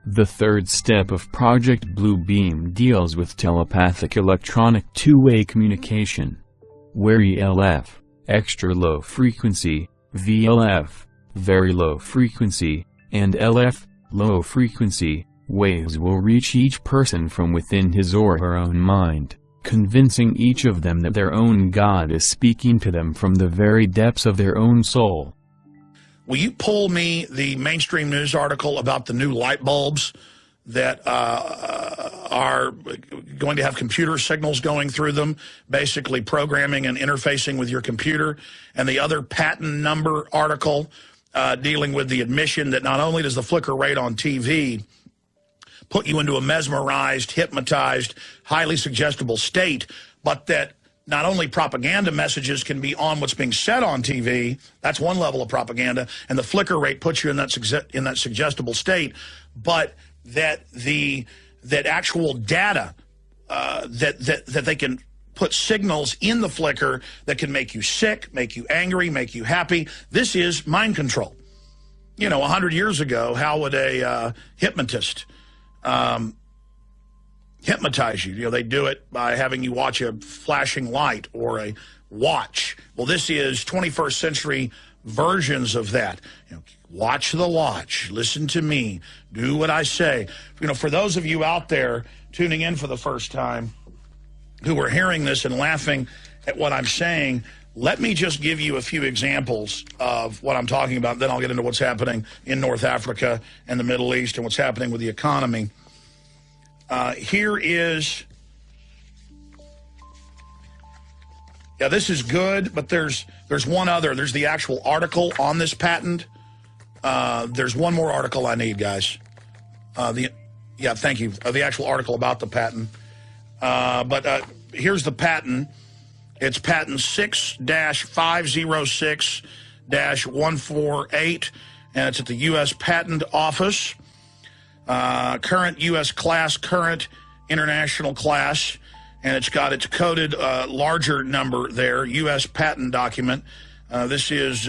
S8: The third step of Project Blue Beam deals with telepathic electronic two-way communication, where ELF, extra low frequency, VLF, very low frequency, and LF, low frequency, waves will reach each person from within his or her own mind, convincing each of them that their own God is speaking to them from the very depths of their own soul.
S13: Will you pull me the mainstream news article about the new light bulbs that are going to have computer signals going through them, basically programming and interfacing with your computer, and the other patent number article dealing with the admission that not only does the flicker rate on TV put you into a mesmerized, hypnotized, highly suggestible state, but that not only propaganda messages can be on what's being said on TV, that's one level of propaganda, and the flicker rate puts you in that suggestible state, but that that actual data that they can put signals in the flicker that can make you sick, make you angry, make you happy. This is mind control. You know, 100 years ago, how would a hypnotist hypnotize you? You know, they do it by having you watch a flashing light or a watch. Well, this is 21st century versions of that. You know, watch the watch, listen to me, do what I say. You know, for those of you out there tuning in for the first time who are hearing this and laughing at what I'm saying, let me just give you a few examples of what I'm talking about. Then I'll get into what's happening in North Africa and the Middle East and what's happening with the economy. Here is, yeah, this is good, but there's one other. There's the actual article on this patent. There's one more article I need, guys. Yeah, thank you. The actual article about the patent. But here's the patent. It's patent 6-506-148, and it's at the U.S. Patent Office. Current U.S. class, current international class, and it's got its coded larger number there, U.S. patent document. This is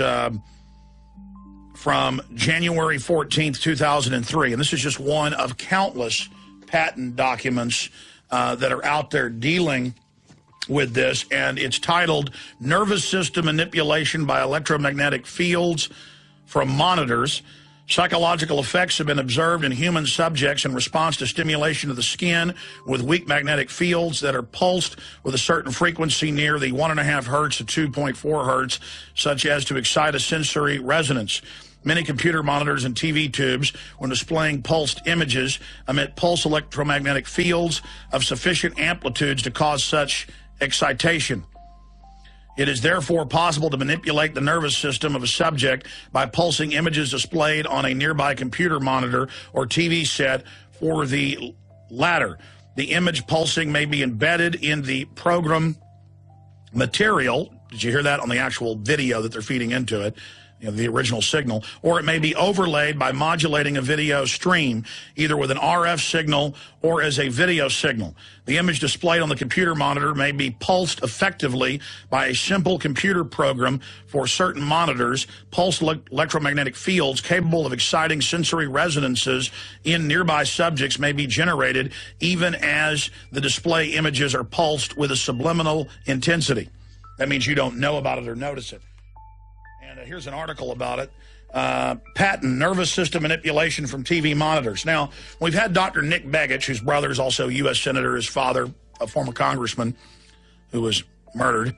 S13: from January 14th, 2003, and this is just one of countless patent documents that are out there dealing with this, and it's titled Nervous System Manipulation by Electromagnetic Fields from Monitors. Psychological effects have been observed in human subjects in response to stimulation of the skin with weak magnetic fields that are pulsed with a certain frequency near the 1.5 hertz to 2.4 hertz, such as to excite a sensory resonance. Many computer monitors and TV tubes, when displaying pulsed images, emit pulse electromagnetic fields of sufficient amplitudes to cause such excitation. It is therefore possible to manipulate the nervous system of a subject by pulsing images displayed on a nearby computer monitor or TV set. For the latter, the image pulsing may be embedded in the program material. Did you hear that on the actual video that they're feeding into it? You know, the original signal, or it may be overlaid by modulating a video stream, either with an RF signal or as a video signal. The image displayed on the computer monitor may be pulsed effectively by a simple computer program. For certain monitors, pulsed electromagnetic fields capable of exciting sensory resonances in nearby subjects may be generated even as the display images are pulsed with a subliminal intensity. That means you don't know about it or notice it. And here's an article about it. Patent nervous system manipulation from TV monitors. Now, we've had Dr. Nick Begich, whose brother is also U.S. Senator, his father, a former congressman who was murdered.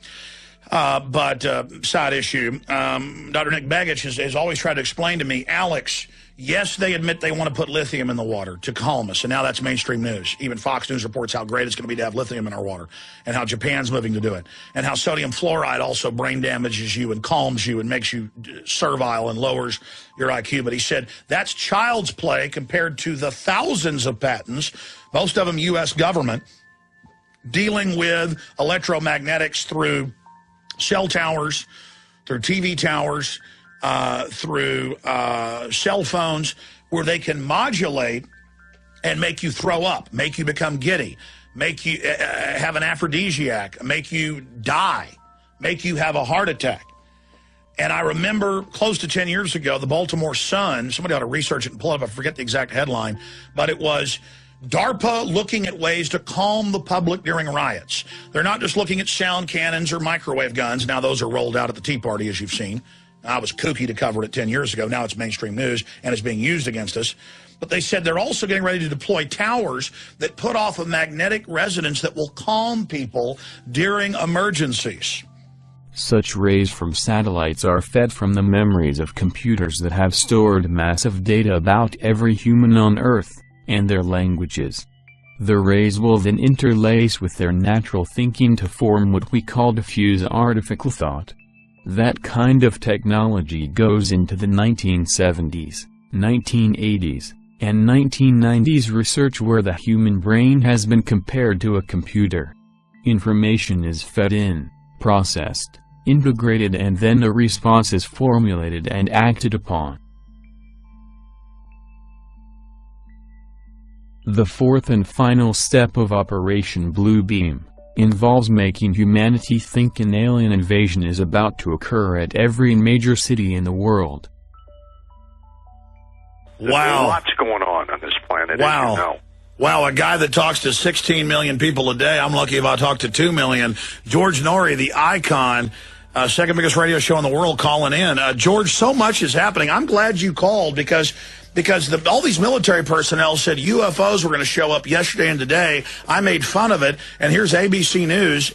S13: But side issue, Dr. Nick Begich has always tried to explain to me, Alex, yes, they admit they want to put lithium in the water to calm us, and now that's mainstream news. Even Fox News reports how great it's going to be to have lithium in our water, and how Japan's moving to do it, and how sodium fluoride also brain damages you and calms you and makes you servile and lowers your IQ. But he said that's child's play compared to the thousands of patents, most of them U.S. government, dealing with electromagnetics through cell towers, through TV towers, through cell phones, where they can modulate and make you throw up, make you become giddy, make you have an aphrodisiac, make you die, make you have a heart attack. And I remember close to 10 years ago, the Baltimore Sun, somebody ought to research it and pull it up, I forget the exact headline, but it was DARPA looking at ways to calm the public during riots. They're not just looking at sound cannons or microwave guns. Now those are rolled out at the Tea Party, as you've seen. I was kooky to cover it 10 years ago. Now it's mainstream news, and it's being used against us. But they said they're also getting ready to deploy towers that put off a magnetic resonance that will calm people during emergencies.
S8: Such rays from satellites are fed from the memories of computers that have stored massive data about every human on Earth, and their languages. The rays will then interlace with their natural thinking to form what we call diffuse artificial thought. That kind of technology goes into the 1970s, 1980s, and 1990s research where the human brain has been compared to a computer. Information is fed in, processed, integrated, and then a response is formulated and acted upon. The fourth and final step of Operation Bluebeam involves making humanity think an alien invasion is about to occur at every major city in the world.
S13: Wow.
S9: Lots going on this planet.
S13: Wow.
S9: As you know.
S13: Wow, a guy that talks to 16 million people a day. I'm lucky if I talk to 2 million. George Noory, the icon, second biggest radio show in the world, calling in. George, so much is happening. I'm glad you called because all these military personnel said UFOs were going to show up yesterday and today. I made fun of it, and here's ABC News.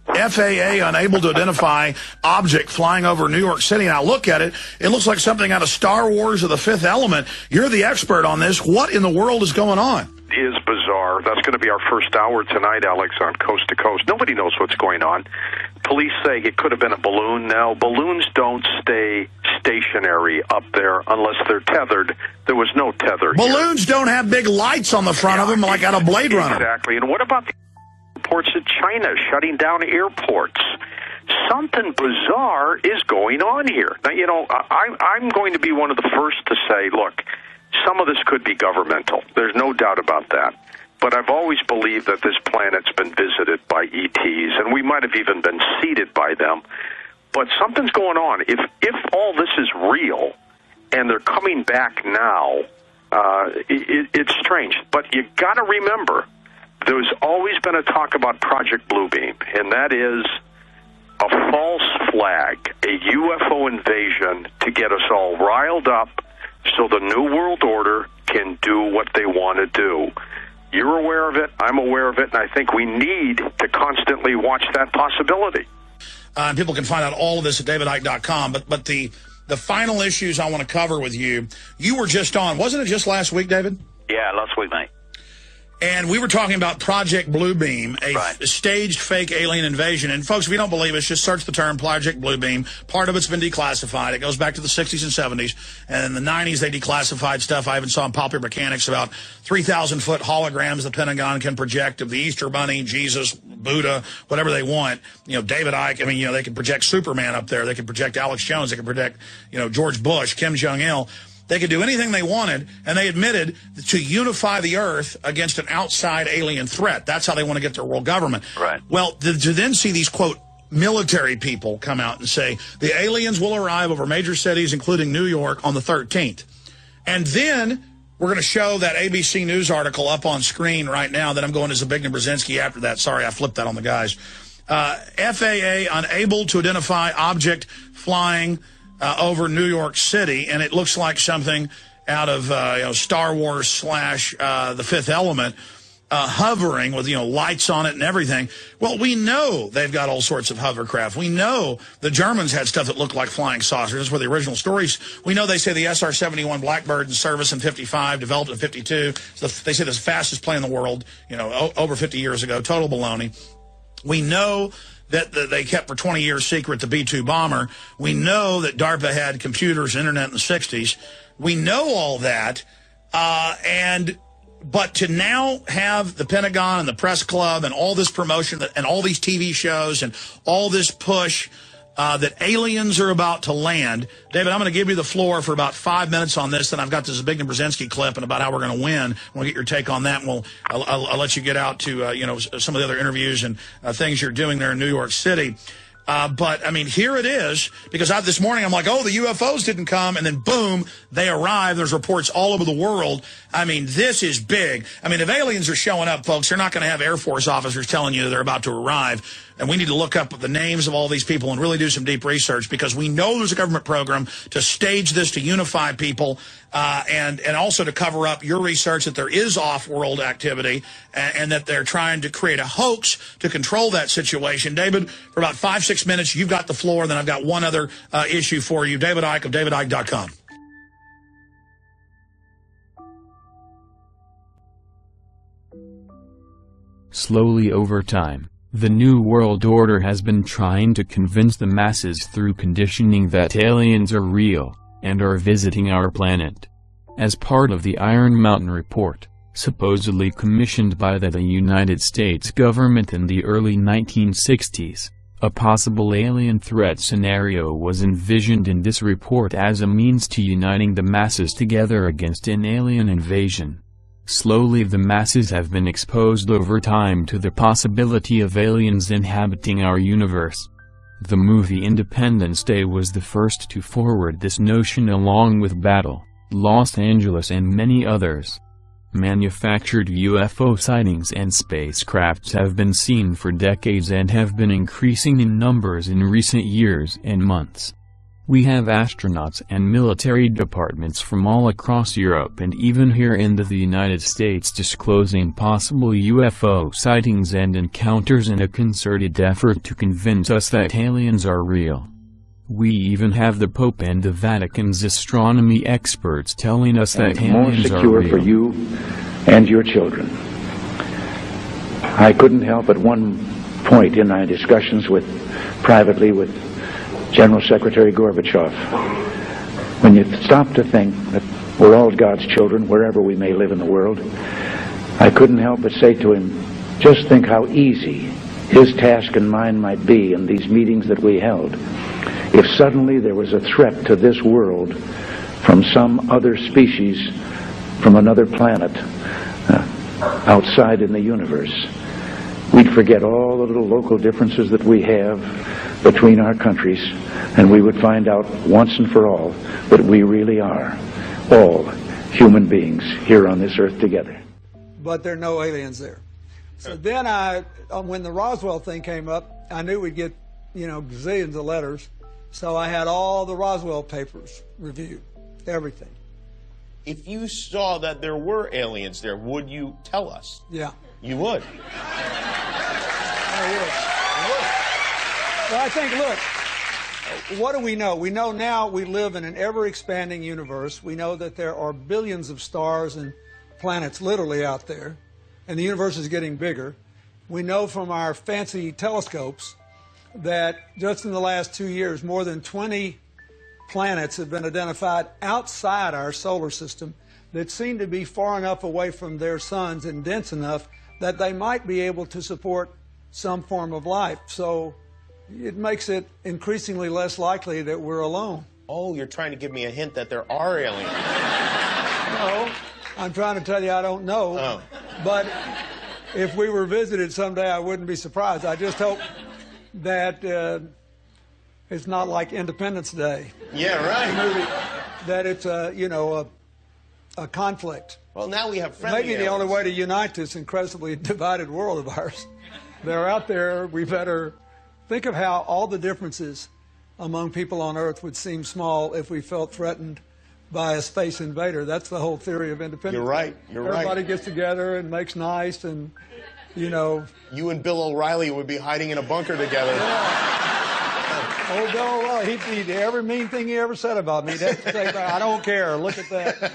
S13: FAA unable to identify object flying over New York City. And I look at it, it looks like something out of Star Wars or The Fifth Element. You're the expert on this. What in the world is going on?
S9: It is bizarre. That's going to be our first hour tonight, Alex, on Coast to Coast. Nobody knows what's going on. Police say it could have been a balloon. Now, balloons don't stay stationary up there unless they're tethered. There was no tether.
S13: Balloons don't have big lights on the front of them like out of Blade Runner.
S9: Exactly. And what about the reports of China shutting down airports. Something bizarre is going on here. Now, you know, I'm going to be one of the first to say, look, some of this could be governmental. There's no doubt about that. But I've always believed that this planet's been visited by ETs, and we might have even been seeded by them. But something's going on. If all this is real, and they're coming back now, it's strange. But you got to remember, there's always been a talk about Project Bluebeam, and that is a false flag, a UFO invasion to get us all riled up so the New World Order can do what they want to do. You're aware of it, I'm aware of it, and I think we need to constantly watch that possibility.
S13: People can find out all of this at davidicke.com, but the final issues I want to cover with you, you were just on, wasn't it just last week, David?
S14: Yeah, last week, mate.
S13: And we were talking about Project Bluebeam, a staged fake alien invasion. And folks, if you don't believe us, just search the term Project Bluebeam. Part of it's been declassified. It goes back to the 60s and 70s. And in the 90s, they declassified stuff. I even saw in Popular Mechanics about 3,000-foot holograms the Pentagon can project of the Easter Bunny, Jesus, Buddha, whatever they want. You know, David Icke, I mean, you know, they can project Superman up there. They can project Alex Jones. They can project, you know, George Bush, Kim Jong-il. They could do anything they wanted, and they admitted to unify the earth against an outside alien threat. That's how they want to get their world government.
S14: Right.
S13: Well, to then see these, quote, military people come out and say, the aliens will arrive over major cities, including New York, on the 13th. And then we're going to show that ABC News article up on screen right now that I'm going to Zbigniew Brzezinski after that. Sorry, I flipped that on the guys. FAA unable to identify object flying over New York City, and it looks like something out of you know, Star Wars / The Fifth Element, hovering with, you know, lights on it and everything. Well, we know they've got all sorts of hovercraft. We know the Germans had stuff that looked like flying saucers. That's where the original stories. We know they say the SR-71 Blackbird in service in 55, developed in 52. So they say the fastest plane in the world, you know, over 50 years ago. Total baloney. We know that they kept for 20 years secret the B-2 bomber. We know that DARPA had computers and internet in the 60s. We know all that, but to now have the Pentagon and the press club and all this promotion and all these TV shows and all this push that aliens are about to land. David, I'm going to give you the floor for about 5 minutes on this, then I've got the Zbigniew Brzezinski clip and about how we're going to win. We'll get your take on that, and I'll let you get out to you know, some of the other interviews and things you're doing there in New York City. But, I mean, here it is, because this morning I'm like, oh, the UFOs didn't come, and then boom, they arrive. There's reports all over the world. I mean, this is big. I mean, if aliens are showing up, folks, they're not going to have Air Force officers telling you they're about to arrive. And we need to look up the names of all these people and really do some deep research, because we know there's a government program to stage this, to unify people, and also to cover up your research that there is off-world activity and that they're trying to create a hoax to control that situation. David, for about 5-6 minutes, you've got the floor. Then I've got one other issue for you. David Icke of davidicke.com.
S8: Slowly over time, the New World Order has been trying to convince the masses through conditioning that aliens are real, and are visiting our planet. As part of the Iron Mountain Report, supposedly commissioned by the United States government in the early 1960s, a possible alien threat scenario was envisioned in this report as a means to uniting the masses together against an alien invasion. Slowly the masses have been exposed over time to the possibility of aliens inhabiting our universe. The movie Independence Day was the first to forward this notion, along with Battle, Los Angeles and many others. Manufactured UFO sightings and spacecrafts have been seen for decades and have been increasing in numbers in recent years and months. We have astronauts and military departments from all across Europe and even here in the United States disclosing possible UFO sightings and encounters in a concerted effort to convince us that aliens are real. We even have the Pope and the Vatican's astronomy experts telling us that aliens are real.
S15: More secure for you and your children. I couldn't help at one point in my discussions privately with General Secretary Gorbachev, when you stop to think that we're all God's children wherever we may live in the world, I couldn't help but say to him, Just think how easy his task and mine might be in these meetings that we held if suddenly there was a threat to this world from some other species, from another planet, outside in the universe. We'd forget all the little local differences that we have between our countries, and we would find out once and for all that we really are all human beings here on this earth together.
S14: But there are no aliens there. So then when the Roswell thing came up, I knew we'd get, gazillions of letters. So I had all the Roswell papers reviewed, everything.
S16: If you saw that there were aliens there, would you tell us?
S14: Yeah.
S16: You would?
S14: I would. Well, I think, look, what do we know? We know now we live in an ever-expanding universe. We know that there are billions of stars and planets literally out there, and the universe is getting bigger. We know from our fancy telescopes that just in the last 2 years, more than 20 planets have been identified outside our solar system that seem to be far enough away from their suns and dense enough that they might be able to support some form of life. So it makes it increasingly less likely that we're alone.
S16: Oh, you're trying to give me a hint that there are aliens.
S14: No, I'm trying to tell you I don't know.
S16: Oh.
S14: But if we were visited someday, I wouldn't be surprised. I just hope that it's not like Independence Day.
S16: Yeah, right.
S14: That it's a conflict.
S16: Well, now we have friendly
S14: Maybe the only way to unite this incredibly divided world of ours. They're out there. We better think of how all the differences among people on Earth would seem small if we felt threatened by a space invader. That's the whole theory of independence.
S16: You're right.
S14: Everybody gets together and makes nice and,
S16: You and Bill O'Reilly would be hiding in a bunker together.
S14: Yeah. Old Bill O'Reilly, he'd every mean thing he ever said about me. That's the thing. I don't care. Look at that.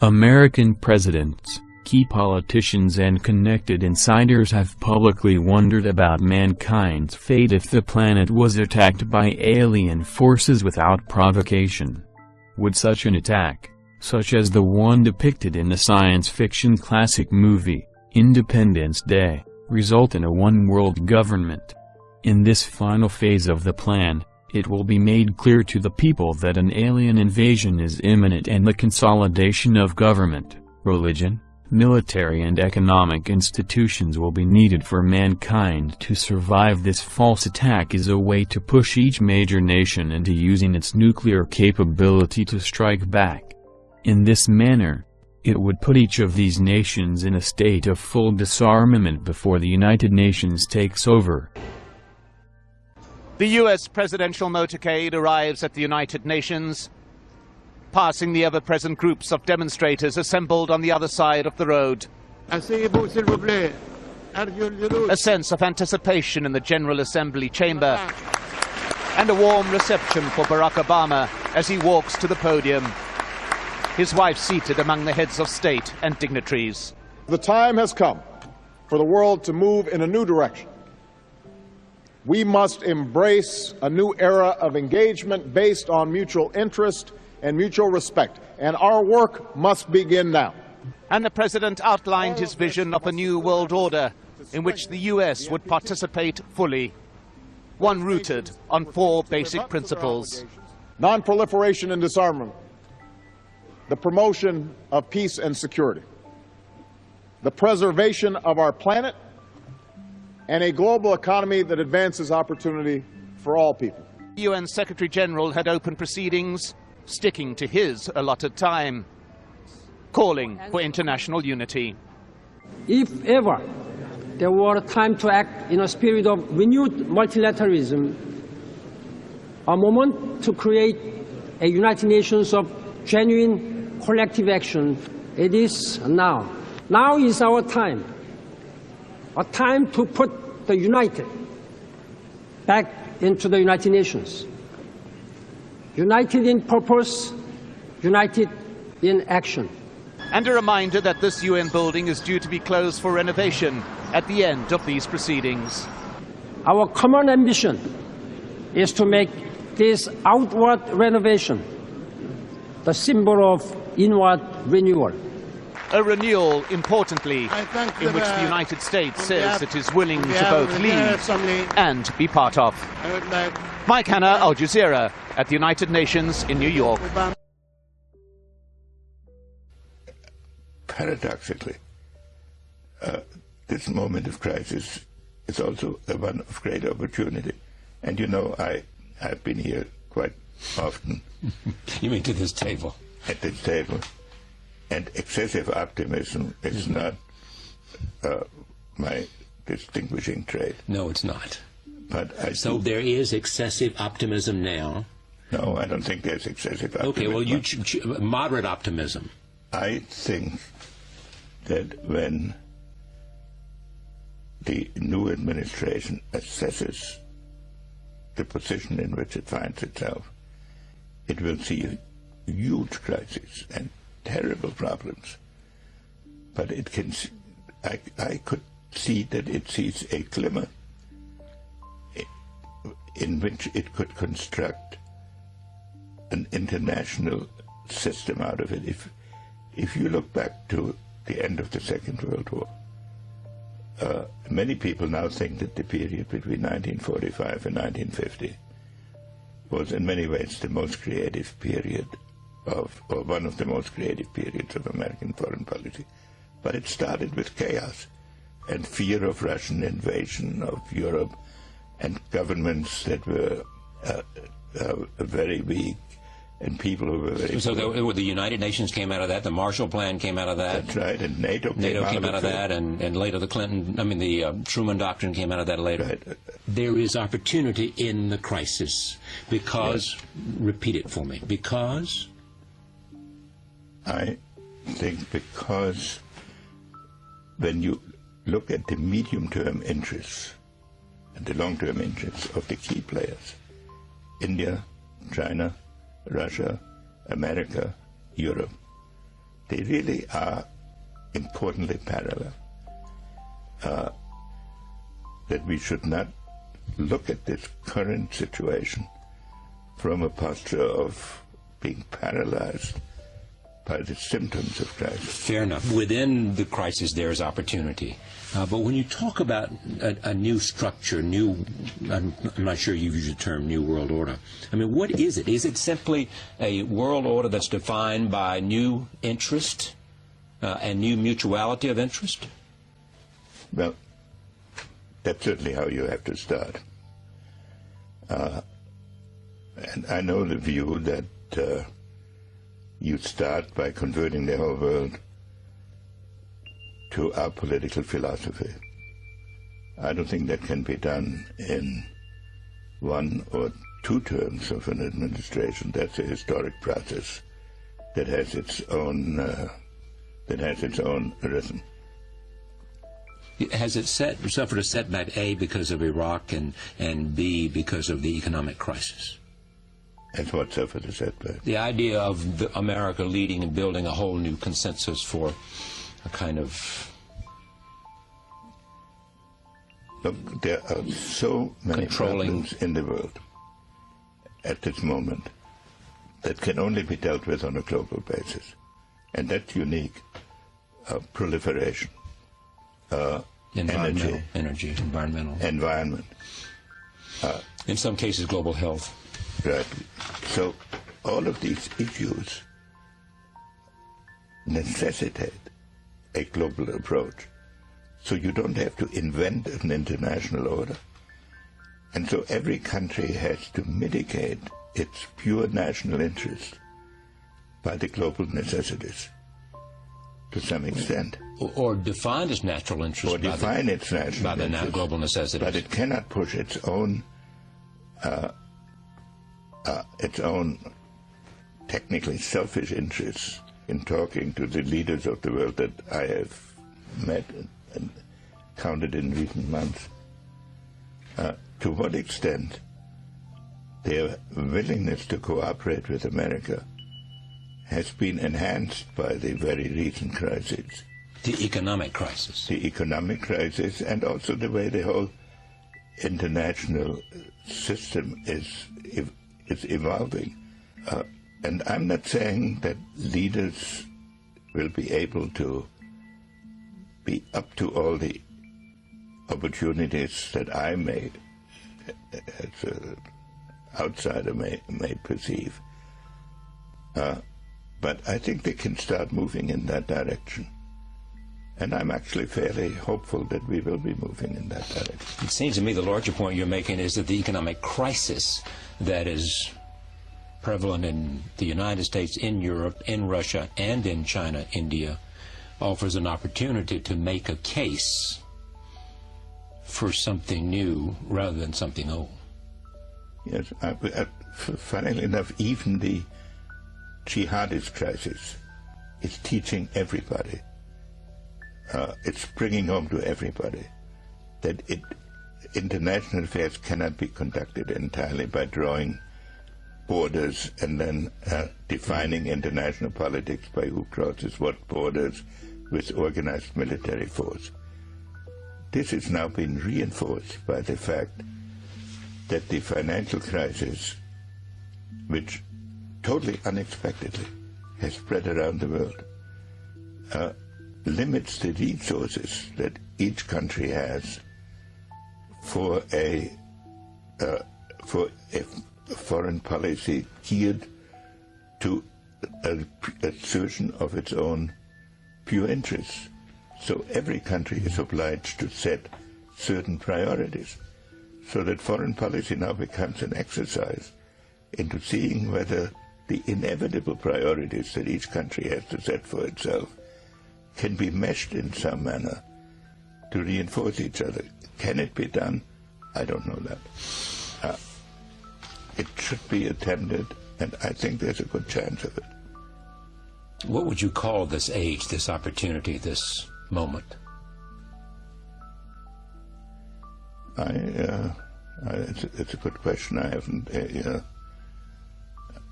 S8: American presidents, key politicians and connected insiders have publicly wondered about mankind's fate if the planet was attacked by alien forces without provocation. Would such an attack, such as the one depicted in the science fiction classic movie, Independence Day, result in a one-world government? In this final phase of the plan, it will be made clear to the people that an alien invasion is imminent and the consolidation of government, religion, military and economic institutions will be needed for mankind to survive. This false attack is a way to push each major nation into using its nuclear capability to strike back. In this manner, it would put each of these nations in a state of full disarmament before the United Nations takes over.
S17: The U.S. presidential motorcade arrives at the United Nations, passing the ever-present groups of demonstrators assembled on the other side of the road. A sense of anticipation in the General Assembly chamber, and a warm reception for Barack Obama as he walks to the podium, his wife seated among the heads of state and dignitaries.
S18: The time has come for the world to move in a new direction. We must embrace a new era of engagement based on mutual interest and mutual respect, and our work must begin now.
S17: And the president outlined his vision of a new world order in which the U.S. would participate fully, one rooted on 4 basic principles:
S18: non-proliferation and disarmament, the promotion of peace and security, the preservation of our planet, and a global economy that advances opportunity for all people.
S17: UN Secretary General had opened proceedings, sticking to his allotted time, calling for international unity.
S20: If ever there were a time to act in a spirit of renewed multilateralism, a moment to create a United Nations of genuine collective action, it is now. Now is our time. A time to put the united back into the United Nations. United in purpose, united in action.
S17: And a reminder that this UN building is due to be closed for renovation at the end of these proceedings.
S20: Our common ambition is to make this outward renovation the symbol of inward renewal.
S17: A renewal, importantly, in which the United States says it is willing to both lead and be part of. Mike Hanna, Al Jazeera, at the United Nations in New York.
S6: Paradoxically, this moment of crisis is also one of great opportunity. And you know, I've been here quite often.
S19: You mean to this table?
S6: At this table. And excessive optimism is not my distinguishing trait.
S19: No, it's not.
S6: But
S19: so there is excessive optimism now?
S6: No, I don't think there's excessive optimism.
S19: Okay, well, you moderate optimism.
S6: I think that when the new administration assesses the position in which it finds itself, it will see a huge crisis and terrible problems. But it can, I could see that it sees a glimmer in which it could construct an international system out of it. If you look back to the end of the Second World War, many people now think that the period between 1945 and 1950 was in many ways the most creative period or one of the most creative periods of American foreign policy. But it started with chaos and fear of Russian invasion of Europe and governments that were very weak and people who were very
S19: So the United Nations came out of that, the Marshall Plan came out of that.
S6: That's right, and NATO
S19: came out of that, and later the Truman Doctrine came out of that later.
S6: Right.
S19: There is opportunity in the crisis because, repeat it for me, because?
S6: I think because when you look at the medium-term interests and the long-term interests of the key players, India, China, Russia, America, Europe, they really are importantly parallel. That we should not look at this current situation from a posture of being paralyzed by the symptoms of crisis.
S19: Fair enough. Within the crisis, there is opportunity. But when you talk about a new structure, I'm not sure you've used the term new world order. I mean, what is it? Is it simply a world order that's defined by new interest and new mutuality of interest?
S6: Well, that's certainly how you have to start. And I know the view that you start by converting the whole world to our political philosophy. I don't think that can be done in 1 or 2 terms of an administration. That's a historic process that has its own rhythm.
S19: Has it suffered a setback, A, because of Iraq, and B, because of the economic crisis?
S6: And what suffered a setback?
S19: The idea of America leading and building a whole new consensus for a kind of...
S6: Look, there are so many problems in the world at this moment that can only be dealt with on a global basis. And that's unique. Proliferation.
S19: Environment.
S6: Environment.
S19: In some cases, global health.
S6: Right. So all of these issues necessitate a global approach. So you don't have to invent an international order. And so every country has to mitigate its pure national interest by the global necessities to some extent.
S19: Or define its natural interest.
S6: Or define its national
S19: by the global necessities.
S6: But it cannot push its own technically selfish interests in talking to the leaders of the world that I have met and counted in recent months. To what extent their willingness to cooperate with America has been enhanced by the very recent crisis.
S19: The economic crisis.
S6: The economic crisis, and also the way the whole international system is evolving. And I'm not saying that leaders will be able to be up to all the opportunities that I may, as an outsider, may perceive. But I think they can start moving in that direction. And I'm actually fairly hopeful that we will be moving in that direction.
S19: It seems to me the larger point you're making is that the economic crisis that is prevalent in the United States, in Europe, in Russia, and in China, India, offers an opportunity to make a case for something new rather than something old.
S6: Yes, funnily enough, even the jihadist crisis is teaching everybody. It's bringing home to everybody that international affairs cannot be conducted entirely by drawing borders and then defining international politics by who crosses what borders with organized military force. This has now been reinforced by the fact that the financial crisis, which totally unexpectedly has spread around the world, limits the resources that each country has for a foreign policy geared to assertion of its own pure interests. So every country is obliged to set certain priorities, so that foreign policy now becomes an exercise into seeing whether the inevitable priorities that each country has to set for itself can be meshed in some manner to reinforce each other. Can it be done? I don't know that. It should be attempted, and I think there's a good chance of it.
S19: What would you call this age, this opportunity, this moment?
S6: It's a good question. I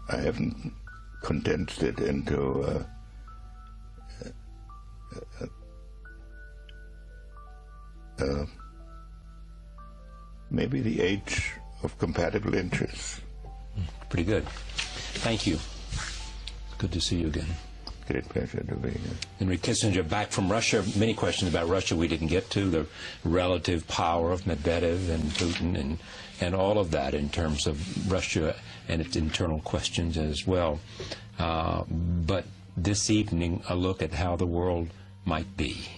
S6: haven't condensed it into maybe the age of compatible interests.
S19: Pretty good. Thank you. Good to see you again.
S6: Great pleasure to be here.
S19: Henry Kissinger, back from Russia. Many questions about Russia we didn't get to. The relative power of Medvedev and Putin and all of that in terms of Russia and its internal questions as well. But this evening, a look at how the world might be.